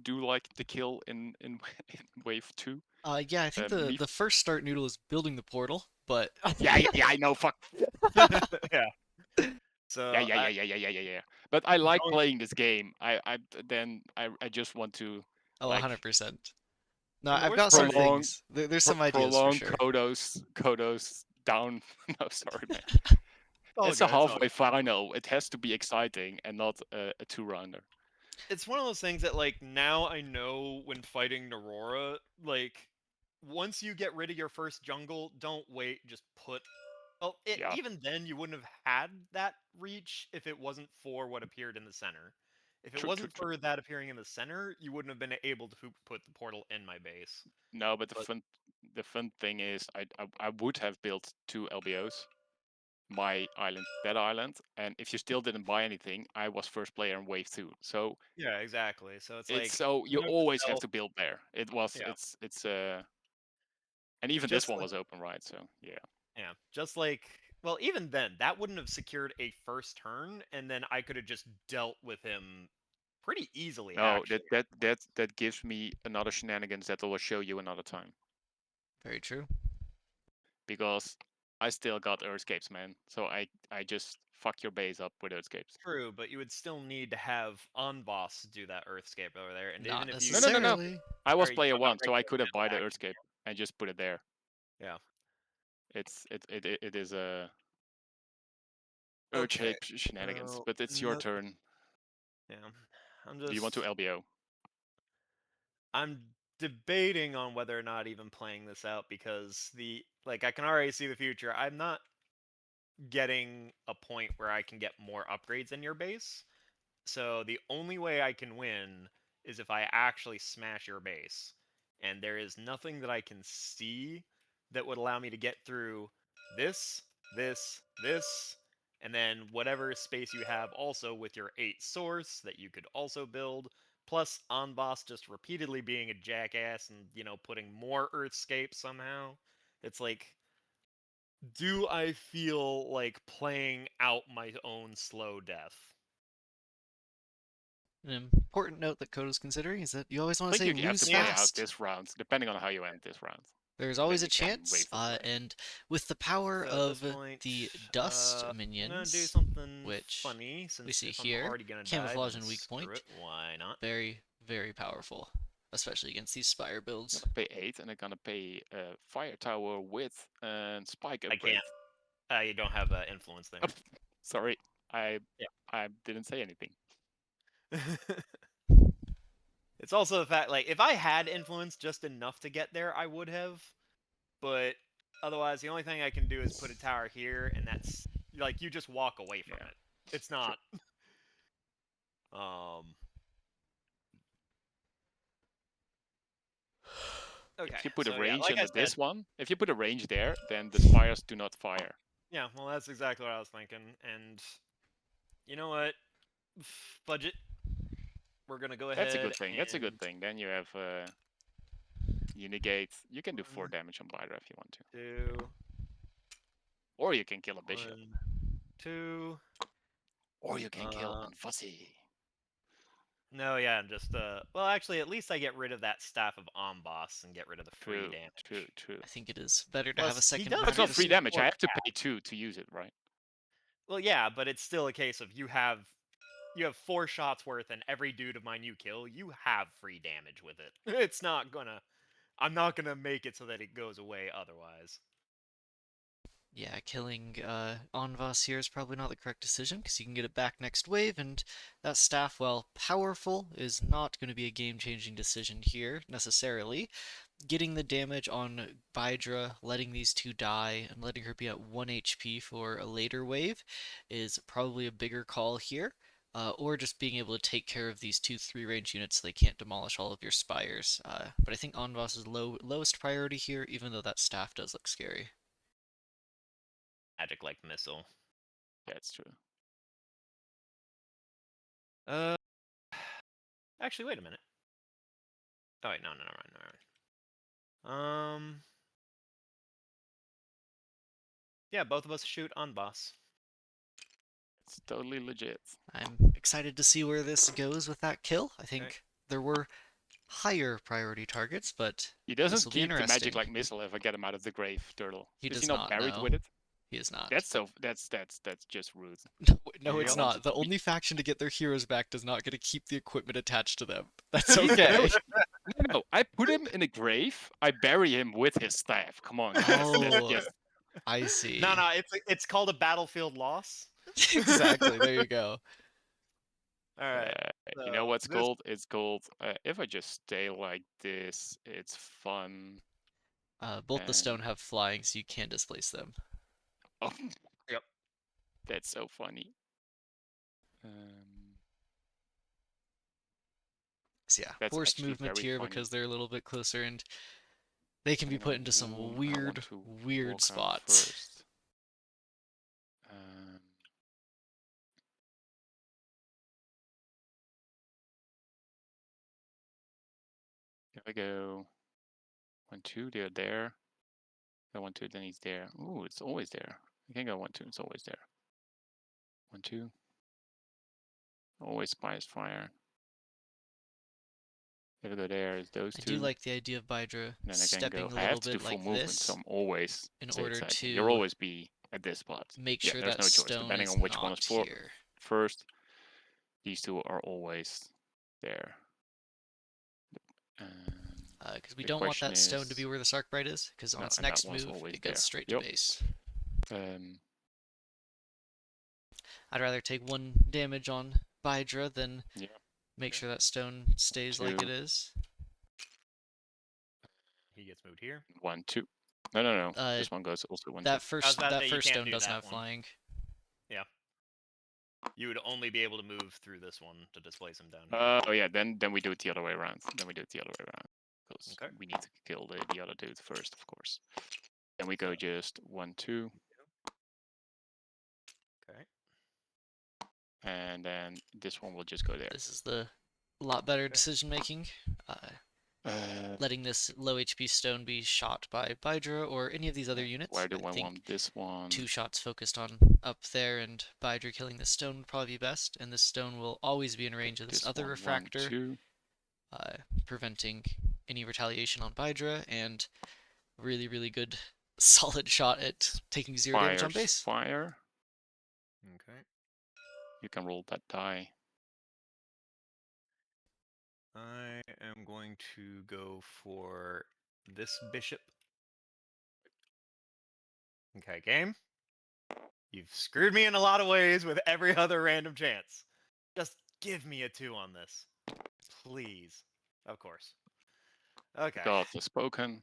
do like the kill in wave 2. Yeah, I think the first start Noodle is building the portal, but yeah, I know. Fuck. Yeah. So Yeah. But I like playing this game. I just want to. Oh, like, 100%. No, And the I've worst got some part is- things. There's some ideas for prolong sure. Codos down. No, sorry, man. all It's good, a it's all halfway good. final. It has to be exciting and not a 2-rounder. It's one of those things that, like, now I know when fighting Aurora, like, once you get rid of your first jungle, don't wait, just put. Well, Yeah. even then, you wouldn't have had that reach if it wasn't for what appeared in the center. If it wasn't for that appearing in the center, you wouldn't have been able to put the portal in my base. No, but the fun thing is, I would have built 2 LBOs, my island, that island, and if you still didn't buy anything, I was first player in wave 2. So Yeah, exactly. So it's like so you note to always have self, to build there. It was Yeah. it's and even Just this one like- was open, right? So yeah. Yeah, just like, well, even then, that wouldn't have secured a first turn, and then I could have just dealt with him pretty easily. No, Actually, that gives me another shenanigans that I will show you another time. Very true. Because I still got Earthscapes, man. So I just fuck your base up with Earthscapes. True, but you would still need to have on boss do that Earthscape over there, and Not even if you necessarily. No. I was Sorry, player you 1, so I regular could have buy the attack. Earthscape and just put it there. Yeah. It is a Okay, Earthscape shenanigans, so but it's your turn. Yeah, Do you want to LBO? I'm debating on whether or not even playing this out because I can already see the future. I'm not getting a point where I can get more upgrades in your base. So the only way I can win is if I actually smash your base. And there is nothing that I can see that would allow me to get through this, and then whatever space you have also with your 8 source that you could also build, plus on boss just repeatedly being a jackass and, putting more Earthscape somehow. It's like, do I feel like playing out my own slow death? An important note that Codo's considering is that you always want to say you have lose to play out fast. this round, depending on how you end this round. There's always a you can chance, wait for play. and with the power So at of this point, the dust I'm gonna minions, do something which funny since we see if here, I'm already gonna camouflage die, and weak screw point. it, why not? Very, very powerful, especially against these Spire builds. I'm gonna pay 8, and I'm gonna pay Fire Tower with and Spike I upgrade. can't. You don't have influence there. Sorry, I Yeah. didn't say anything. It's also the fact, like, if I had influence just enough to get there, I would have. But otherwise, the only thing I can do is put a tower here, and that's like you just walk away from it. It's not. Okay. If you put so a range like into I this said, one, if you put a range there, then the spires do not fire. Yeah, well, that's exactly what I was thinking. And you know what? Budget. We're gonna go ahead. That's a good thing. And That's a good thing. Then you have you negate. You can do 4 damage on Biter if you want to. 2. Or you can kill a bishop. 1, 2. Or you can kill an Fussy. No, yeah, and just well, actually, at least I get rid of that staff of on boss and get rid of the free damage. True. I think it is better to Plus, have a second. does It's not get free damage. I have to support pay 2 to use it, right? Well, yeah, but it's still a case of you have 4 shots worth, and every dude of mine you kill, you have free damage with it. It's not gonna. I'm not gonna make it so that it goes away otherwise. Yeah, killing Onvas here is probably not the correct decision, because you can get it back next wave, and that staff, while powerful, is not going to be a game-changing decision here, necessarily. getting the damage on Bydra, letting these two die, and letting her be at 1 HP for a later wave is probably a bigger call here. Or just being able to take care of these 2 3-range units so they can't demolish all of your spires. But I think Onboss is lowest priority here, even though that staff does look scary. Magic like missile. Yeah, it's true. Actually, wait a minute. Oh wait, no, never mind. Yeah, both of us shoot on boss. It's totally legit. I'm excited to see where this goes with that kill. I think there were higher priority targets, but He this doesn't will be keep the interesting. magic like missile if I get him out of the grave, Turtle. He Is does he not not, buried no. with it? He is not. That's just rude. No, it's Yep. not. The only faction to get their heroes back does not get to keep the equipment attached to them. That's okay. No, I put him in a grave. I bury him with his staff. Come on, guys. That's Oh, just I see. No, it's called a battlefield loss. Exactly. There you go. All right. you know what's this- gold? It's gold. If I just stay like this, it's fun. Both the stone have flying, so you can displace them. Oh, Yep. That's so funny. So yeah, That's forced actually movement very here funny. because they're a little bit closer and they can be put into some I want weird to walk out spots. first. Here we go. 1, 2, they're there. Go 1, 2, then he's there. Ooh, it's always there. You can go 1, 2, it's always there. 1, 2. Always spies fire. If I go there, it's those I two. do like the idea of Bydra Then I can stepping go. a I have little to do bit full like movement, this so I'm always in order zigzagging. to You'll always be at this spot. make Yeah, sure there's that no choice. stone Depending is on which one is not here. first, these two are always there. Because we the don't want that question stone to be is- where the Sarkbrite is, because on No, its and that next one's move, always it goes there. straight to Yep. base. Um, I'd rather take 1 damage on Bydra than Yeah. make Okay. sure that stone stays like Two. it is. He gets moved here. 1, 2. No. This one goes also 1, 2. That first about to say, you can't stone do doesn't that have one. flying. You would only be able to move through this one to displace him down here. Oh yeah, then we do it the other way around. Because Okay. we need to kill the other dude first, of course. Then we go So- just 1, 2, Okay. and then this one will just go there. This is the lot better decision making. Letting this low HP stone be shot by Bydra or any of these other units. Where do I think want this one? 2 shots focused on up there and Bydra killing this stone would probably be best, and this stone will always be in range of this other one, refractor, 1, 2. preventing any retaliation on Bydra, and really, really good solid shot at taking 0 damage on base. Fire. Okay. You can roll that die. I am going to go for this bishop. Okay, game. You've screwed me in a lot of ways with every other random chance. Just give me a 2 on this. Please. Of course. Okay. Gods have spoken.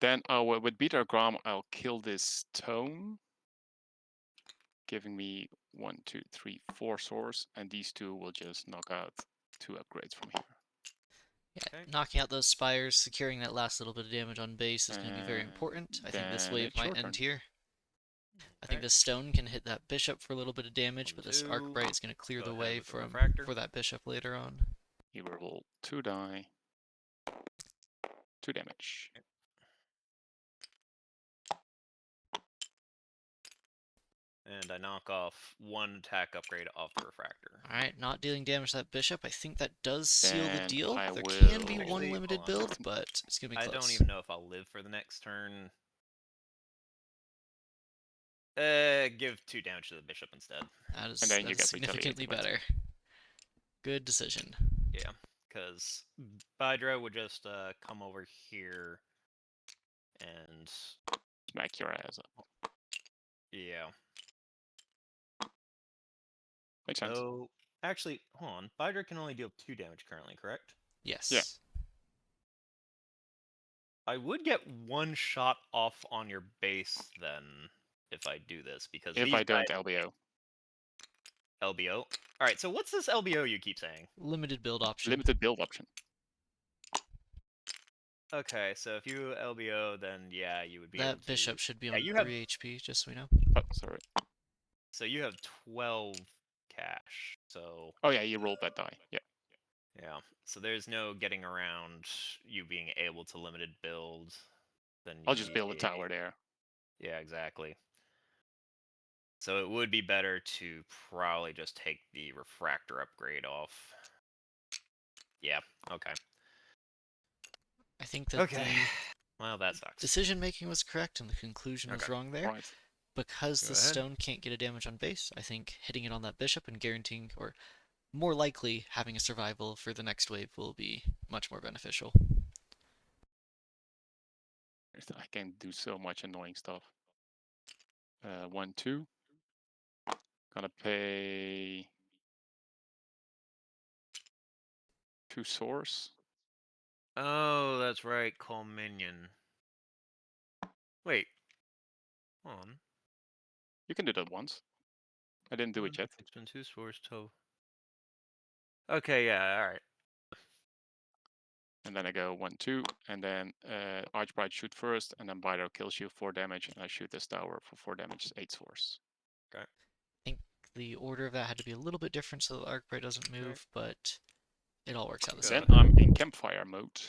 Then with Beater Grom, I'll kill this stone, giving me 1, 2, 3, 4 swords, and these 2 will just knock out 2 upgrades from here. Yeah, Okay. knocking out those spires, securing that last little bit of damage on base is going to be very important. I think this then wave it's your might turn. end here. I think Okay. this stone can hit that bishop for a little bit of damage, 1, but this 2. Arcbright is going to clear Go the ahead way with the for refractor. that bishop later on. You will roll 2 die. 2 damage. And I knock off 1 attack upgrade off the refractor. Alright, not dealing damage to that bishop. I think that does seal the Then deal. I There can be will- one Actually, limited hold on. build, but it's going to be I close. don't even know if I'll live for the next turn. Give 2 damage to the bishop instead. That is, And then that you is get significantly retaliated better. Good decision. Yeah, because Bydra would just come over here and Smack your ass up. yeah. Makes sense. So actually, hold on. Bydra can only deal 2 damage currently, correct? Yes. Yeah. I would get one shot off on your base then if I do this because If these I don't guys LBO. LBO. All right, so what's this LBO you keep saying? Limited build option. Limited build option. Okay, so if you LBO, then yeah, you would be able That to. bishop should be Yeah, on you 3 have. HP, just so we know. Oh, sorry. So you have 12 cash. So Oh yeah, you rolled that die. Yeah. yeah, so there's no getting around you being able to limited build. Then I'll just build a tower there. Yeah, exactly. So it would be better to probably just take the refractor upgrade off. Yeah, okay. I think that Okay. Well, that the sucks. decision making was correct and the conclusion was Okay. wrong there. Right. Because Go the ahead. stone can't get a damage on base, I think hitting it on that bishop and guaranteeing, or more likely having a survival for the next wave will be much more beneficial. I can do so much annoying stuff. 1, 2. Gonna pay 2 source. Oh, that's right, call minion. Wait. Hold on. You can do that once. I didn't do it yet. It's been 2 source to. Okay, yeah, alright. And then I go 1, 2, and then Archbrite shoot first, and then Bido kills you 4 damage, and I shoot this tower for 4 damage, 8 source. Okay. I think the order of that had to be a little bit different so the Arcbright doesn't move, but it all works out the same. Then I'm in campfire mode.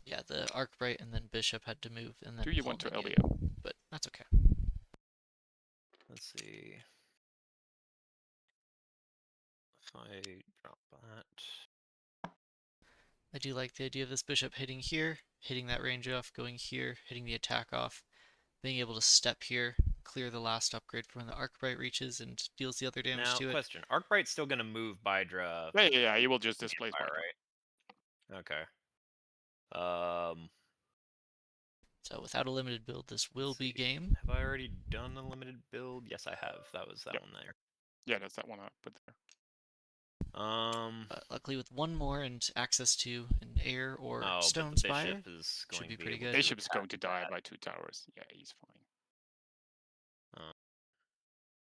Yeah, the Arcbright and then Bishop had to move, and then Do you pull want to minion, LBO? but that's okay. Let's see. If I drop that. I do like the idea of this Bishop hitting here, hitting that range off, going here, hitting the attack off, being able to step here, clear the last upgrade for when the Arcbright reaches and deals the other damage Now, to it. question. Arcbright's still going to move Bydra. Yeah, you will just displace Fire, Bido. right? Okay. So without a limited build, this will Let's be see. game. Have I already done the limited build? Yes, I have. That was that Yep. one there. Yeah, that's that one I put there. But luckily with one more and access to an air or Oh, stone but the spire, bishop is going should be to be pretty able good. to Bishop is going to attack die that. by 2 towers. Yeah, he's fine.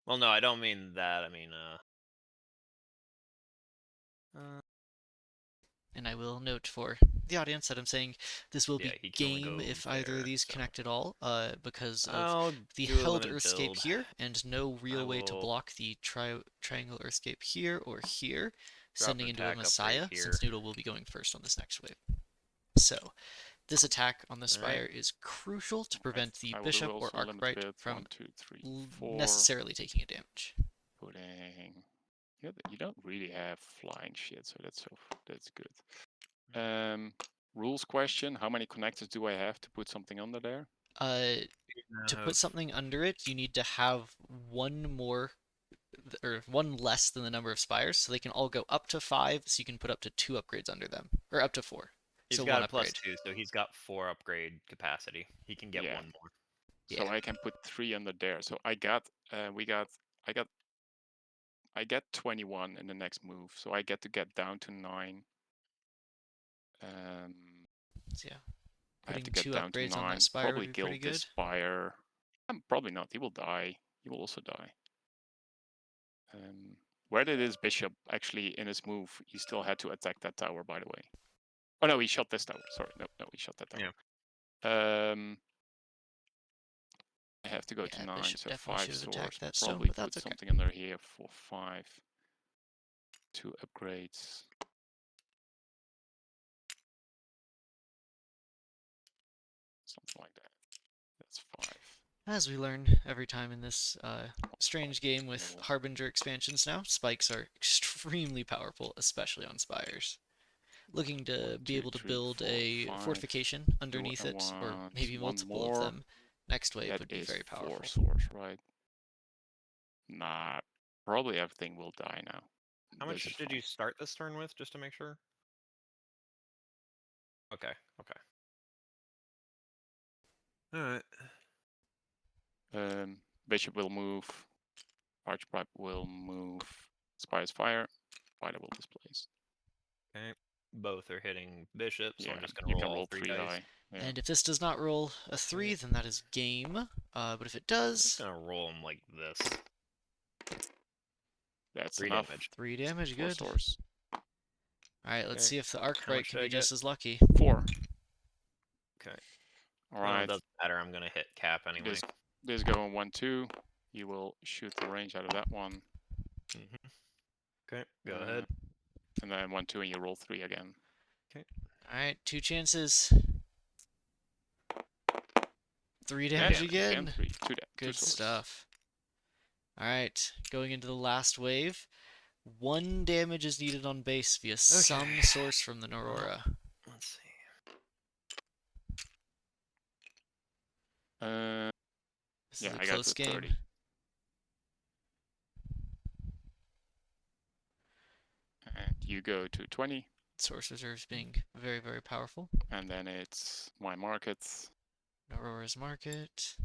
Well, no, I don't mean that. I mean, And I will note for the audience that I'm saying this will yeah, be he can only game go if either of there, these so. connect at all, because of I'll the do a held limited Earthscape build. here, and no real way to will block the triangle Earthscape here or here, drop sending an into a attack upgrade Messiah, here. since Noodle will be going first on this next wave. So, this attack on the Spire is crucial to prevent the I will do Bishop or also a limited Arcbright build. from 1, 2, 3, 4. necessarily taking a damage. Putting. Yeah, you don't really have flying shit, so that's good. Rules question: how many connectors do I have to put something under there? To put something under it, you need to have one more, or one less than the number of spires, so they can all go up to 5, so you can put up to 2 upgrades under them, or up to 4. He's So got one a upgrade. +2, so he's got 4 upgrade capacity. He can get Yeah. 1 more. So I can put 3 under there. So I get 21 in the next move. So I get to get down to 9. So yeah, I have putting to get 2 down to upgrades 9. on that spire Probably would be kill pretty this good. spire. Probably not. He will die. He will also die. Where did his bishop actually in his move? He still had to attack that tower, by the way. Oh no, he shot this tower. Sorry, no, he shot that tower. Yeah. I have to go to 9, Bishop so definitely 5 should have source. attacked that stone, Probably but put that's okay. something under here for 5. 2 upgrades. Something like that. That's 5. As we learn every time in this strange game with Harbinger expansions now, spikes are extremely powerful, especially on spires. Looking to 1, be 2, able to 3, build 4, a 5. fortification underneath it, or maybe one multiple more. of them, next wave That would be is very 4 powerful. source, right? Nah, probably everything will die now. How much did you start this turn with, just to make sure? Okay, okay. Alright. Bishop will move. Archbright will move. Spire's fire. Spider will displace. Okay. both are hitting bishop, so Yeah, I'm just going you to can roll all roll 3 3 dice. die. Yeah. And if this does not roll a 3, then that is game. But if it I'm just does, going to roll them like this. That's 3 enough. damage. 3 damage, 4 good. stores. Alright, let's Okay. see if the How Arcbright much can did I be just as lucky. 4. Okay. All Well, right. it doesn't matter. I'm going to hit cap anyway. This going 1-2. You will shoot the range out of that one. Okay, go ahead. And then 1-2, and you roll 3 again. Alright, 2 chances. 3 damage again. And 3. 2 Good swords. stuff. Alright, going into the last wave. 1 damage is needed on base via some source from the Aurora. Let's see. This Yeah, is a I got close the game. 30. And you go to 20. Source reserves being very, very powerful. And then it's my markets. Aurora's market.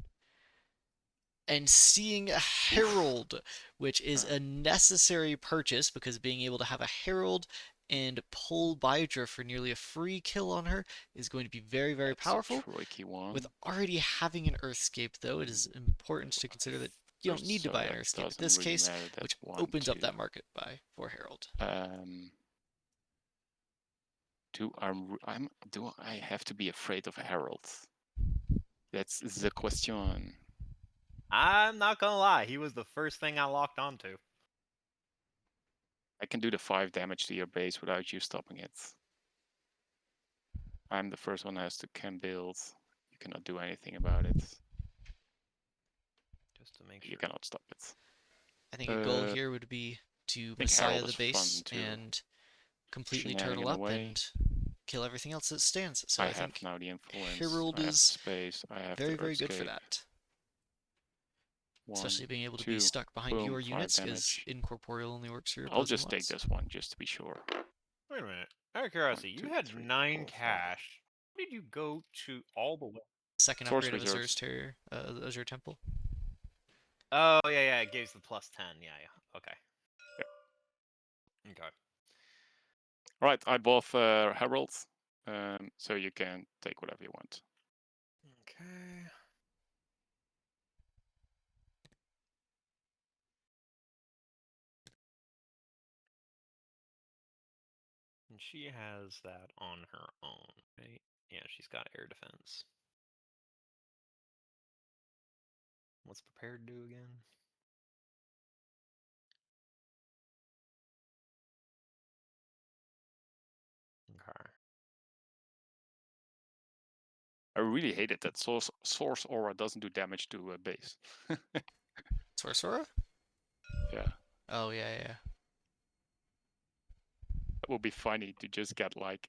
And seeing a Herald, which is a necessary purchase because being able to have a Herald and pull Bydra for nearly a free kill on her is going to be very, very powerful. A tricky one. With already having an Earthscape, though, it is important to consider that you don't need to buy an Earthscape in this case, which opens up that market for Herald. Do I have to be afraid of heralds? That's the question. I'm not gonna lie, he was the first thing I locked onto. I can do the 5 damage to your base without you stopping it. I'm the first one that can build. You cannot do anything about it. Just to make sure. You cannot stop it. I think a goal here would be to Messiah the base and completely turtle up and kill everything else that stands. So I think now the influence. Herald is space. I have very, very good for that. Especially being able to be stuck behind your units, because incorporeal only works for your opposing I'll just take this one just to be sure. Wait a minute. Out of curiosity, you had 9 cash. How did you go to all the way? Second upgrade of Azur's Terrier, Azure Temple. Oh, yeah, it gives the +10. Yeah. Okay. Yep. Okay. Right, I bought Heralds, so you can take whatever you want. Okay. And she has that on her own, right? Yeah, she's got air defense. What's prepared do again? Okay. I really hate it that Source Aura doesn't do damage to a base. Source Aura? Yeah. Oh, yeah. That would be funny to just get like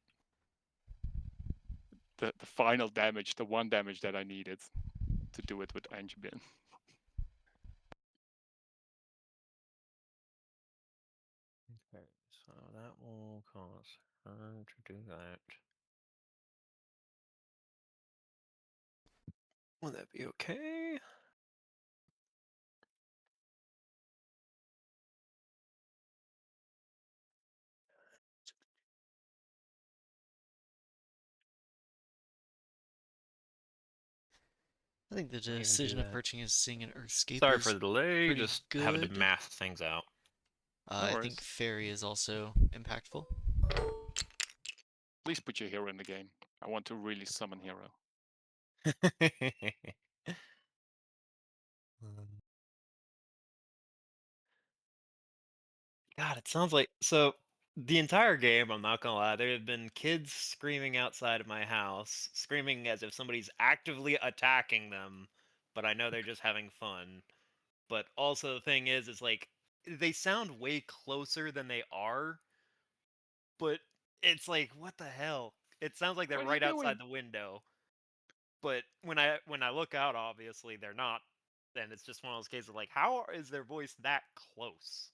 the final damage, the 1 damage that I needed to do it with Angbin. Okay, so that will cause her to do that. Will that be okay? I think the decision of purchasing an Earthscape Sorry is for the delay, just having to good. math things out. I think Fairy is also impactful. Please put your hero in the game. I want to really summon hero. God, it sounds like the entire game, I'm not gonna lie, there have been kids screaming outside of my house, screaming as if somebody's actively attacking them, but I know they're just having fun. But also the thing is like they sound way closer than they are, but it's like, what the hell? It sounds like they're right outside the window. But when I look out, obviously they're not. And it's just one of those cases of like, how is their voice that close?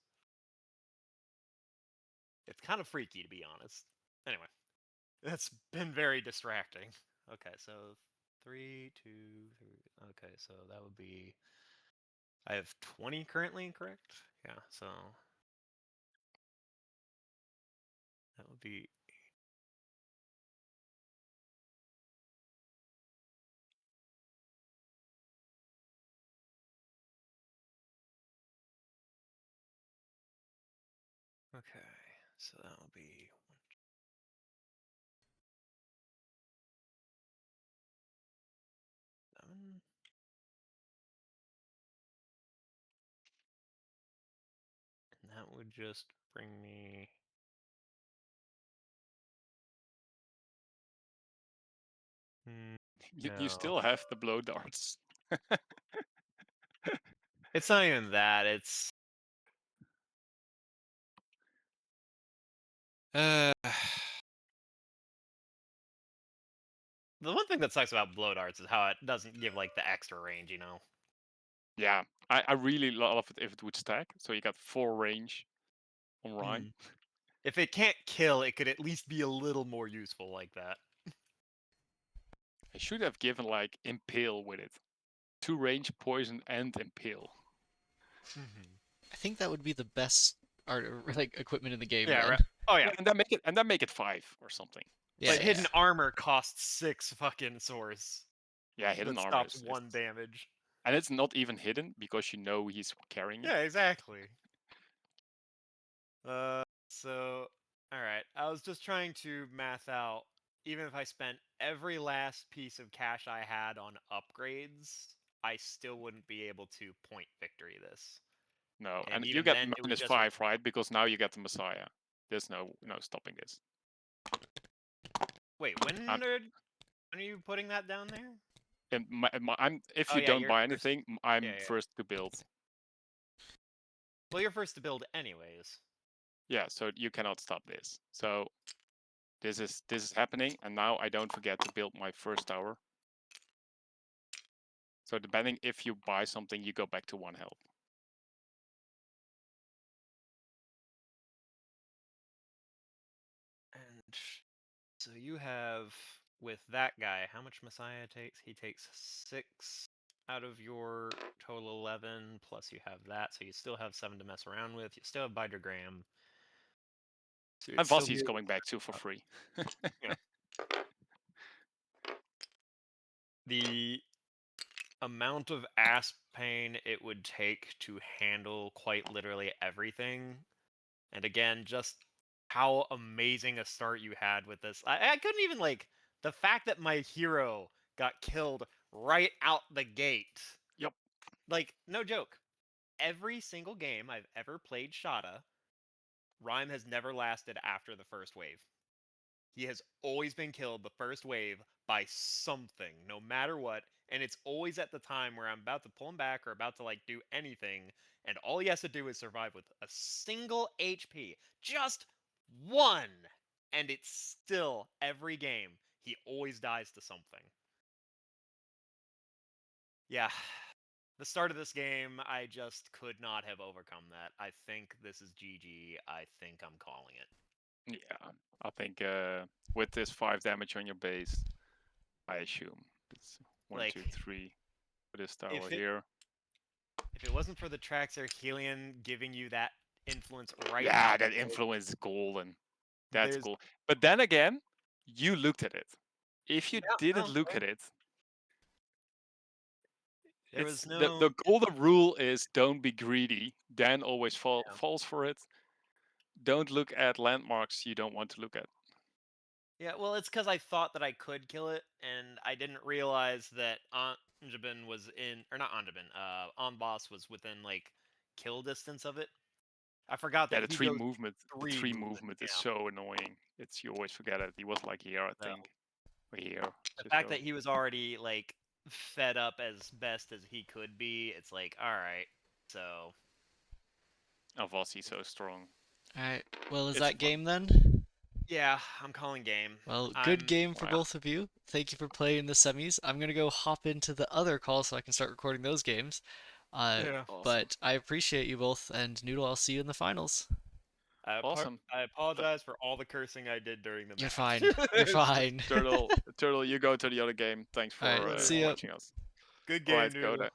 It's kind of freaky, to be honest. Anyway, that's been very distracting. Okay, so 3, 2, 3. Okay, so that would be. I have 20 currently, correct? Yeah, so that would be Okay, so that'll be 7. And that would just bring me. You No. still have the blow darts. It's not even that. It's. The one thing that sucks about blow darts is how it doesn't give like the extra range, you know. Yeah, I really love it if it would stack. So you got 4 range on Rhyme. If it can't kill, it could at least be a little more useful like that. I should have given like Impale with it. 2 range, poison, and Impale. I think that would be the best art like equipment in the game. Yeah, then. right. Oh yeah. And then make it 5 or something. Yeah, But yeah, hidden yeah. armor costs 6 fucking swords. Yeah, hidden that armor stops is 1 damage. And it's not even hidden because you know he's carrying it. Yeah, exactly. So alright. I was just trying to math out, even if I spent every last piece of cash I had on upgrades, I still wouldn't be able to point victory this. No, And and you even get then, it would just -5, right? Because now you get the Messiah. There's no stopping this. Wait, when are you putting that down there? And if Oh, you yeah, don't you're buy first. anything, I'm Yeah. first to build. Well, you're first to build anyways. Yeah, so you cannot stop this. So this is happening, and now I don't forget to build my first tower. So depending if you buy something, you go back to 1 health. And so you have, with that guy, how much Messiah takes? He takes 6 out of your total 11, plus you have that, so you still have 7 to mess around with. You still have Bidergram. So And Vassi's coming back too for free. Yeah. The amount of ass pain it would take to handle quite literally everything, and again, just how amazing a start you had with this. I couldn't even, like, the fact that my hero got killed right out the gate. Yep. Like, no joke. Every single game I've ever played Shada, Rhyme has never lasted after the first wave. He has always been killed the first wave by something, no matter what, and it's always at the time where I'm about to pull him back or about to, like, do anything, and all he has to do is survive with a single HP. Just 1! And it's still, every game, he always dies to something. Yeah. The start of this game, I just could not have overcome that. I think this is GG. I think I'm calling it. Yeah, I think with this 5 damage on your base, I assume it's 1, Like, 2, 3 for this tower if it- here. If it wasn't for the Traxxer Helion giving you that influence right Yeah, out, that influence is golden. That's there's- cool. But then again, you looked at it. If you Yeah, didn't no, look fair. at it, There it's was no. the golden rule is don't be greedy. Dan always falls for it. Don't look at landmarks you don't want to look at. Yeah, well, it's because I thought that I could kill it, and I didn't realize that Anjabin was in, or not Anjabin, Boss was within, like, kill distance of it. I forgot Yeah, that the he 3 goes movement. The 3 movement is yeah. so annoying. You always forget it. He was like here, I No. think. Or here. The Just fact go. that he was already, like, fed up as best as he could be, it's like, alright, so. Avassi's so strong. Alright, well, is It's that fun. game then? Yeah, I'm calling game. Well, good game for wow. both of you. Thank you for playing the semis. I'm gonna go hop into the other call so I can start recording those games. Yeah. Awesome. But I appreciate you both, and Noodle, I'll see you in the finals. Awesome. I apologize for all the cursing I did during the match. You're fine. You're fine. Turtle, you go to the other game. Thanks for Alright, see ya. watching us. Good game, Alright, Noodle. Codo.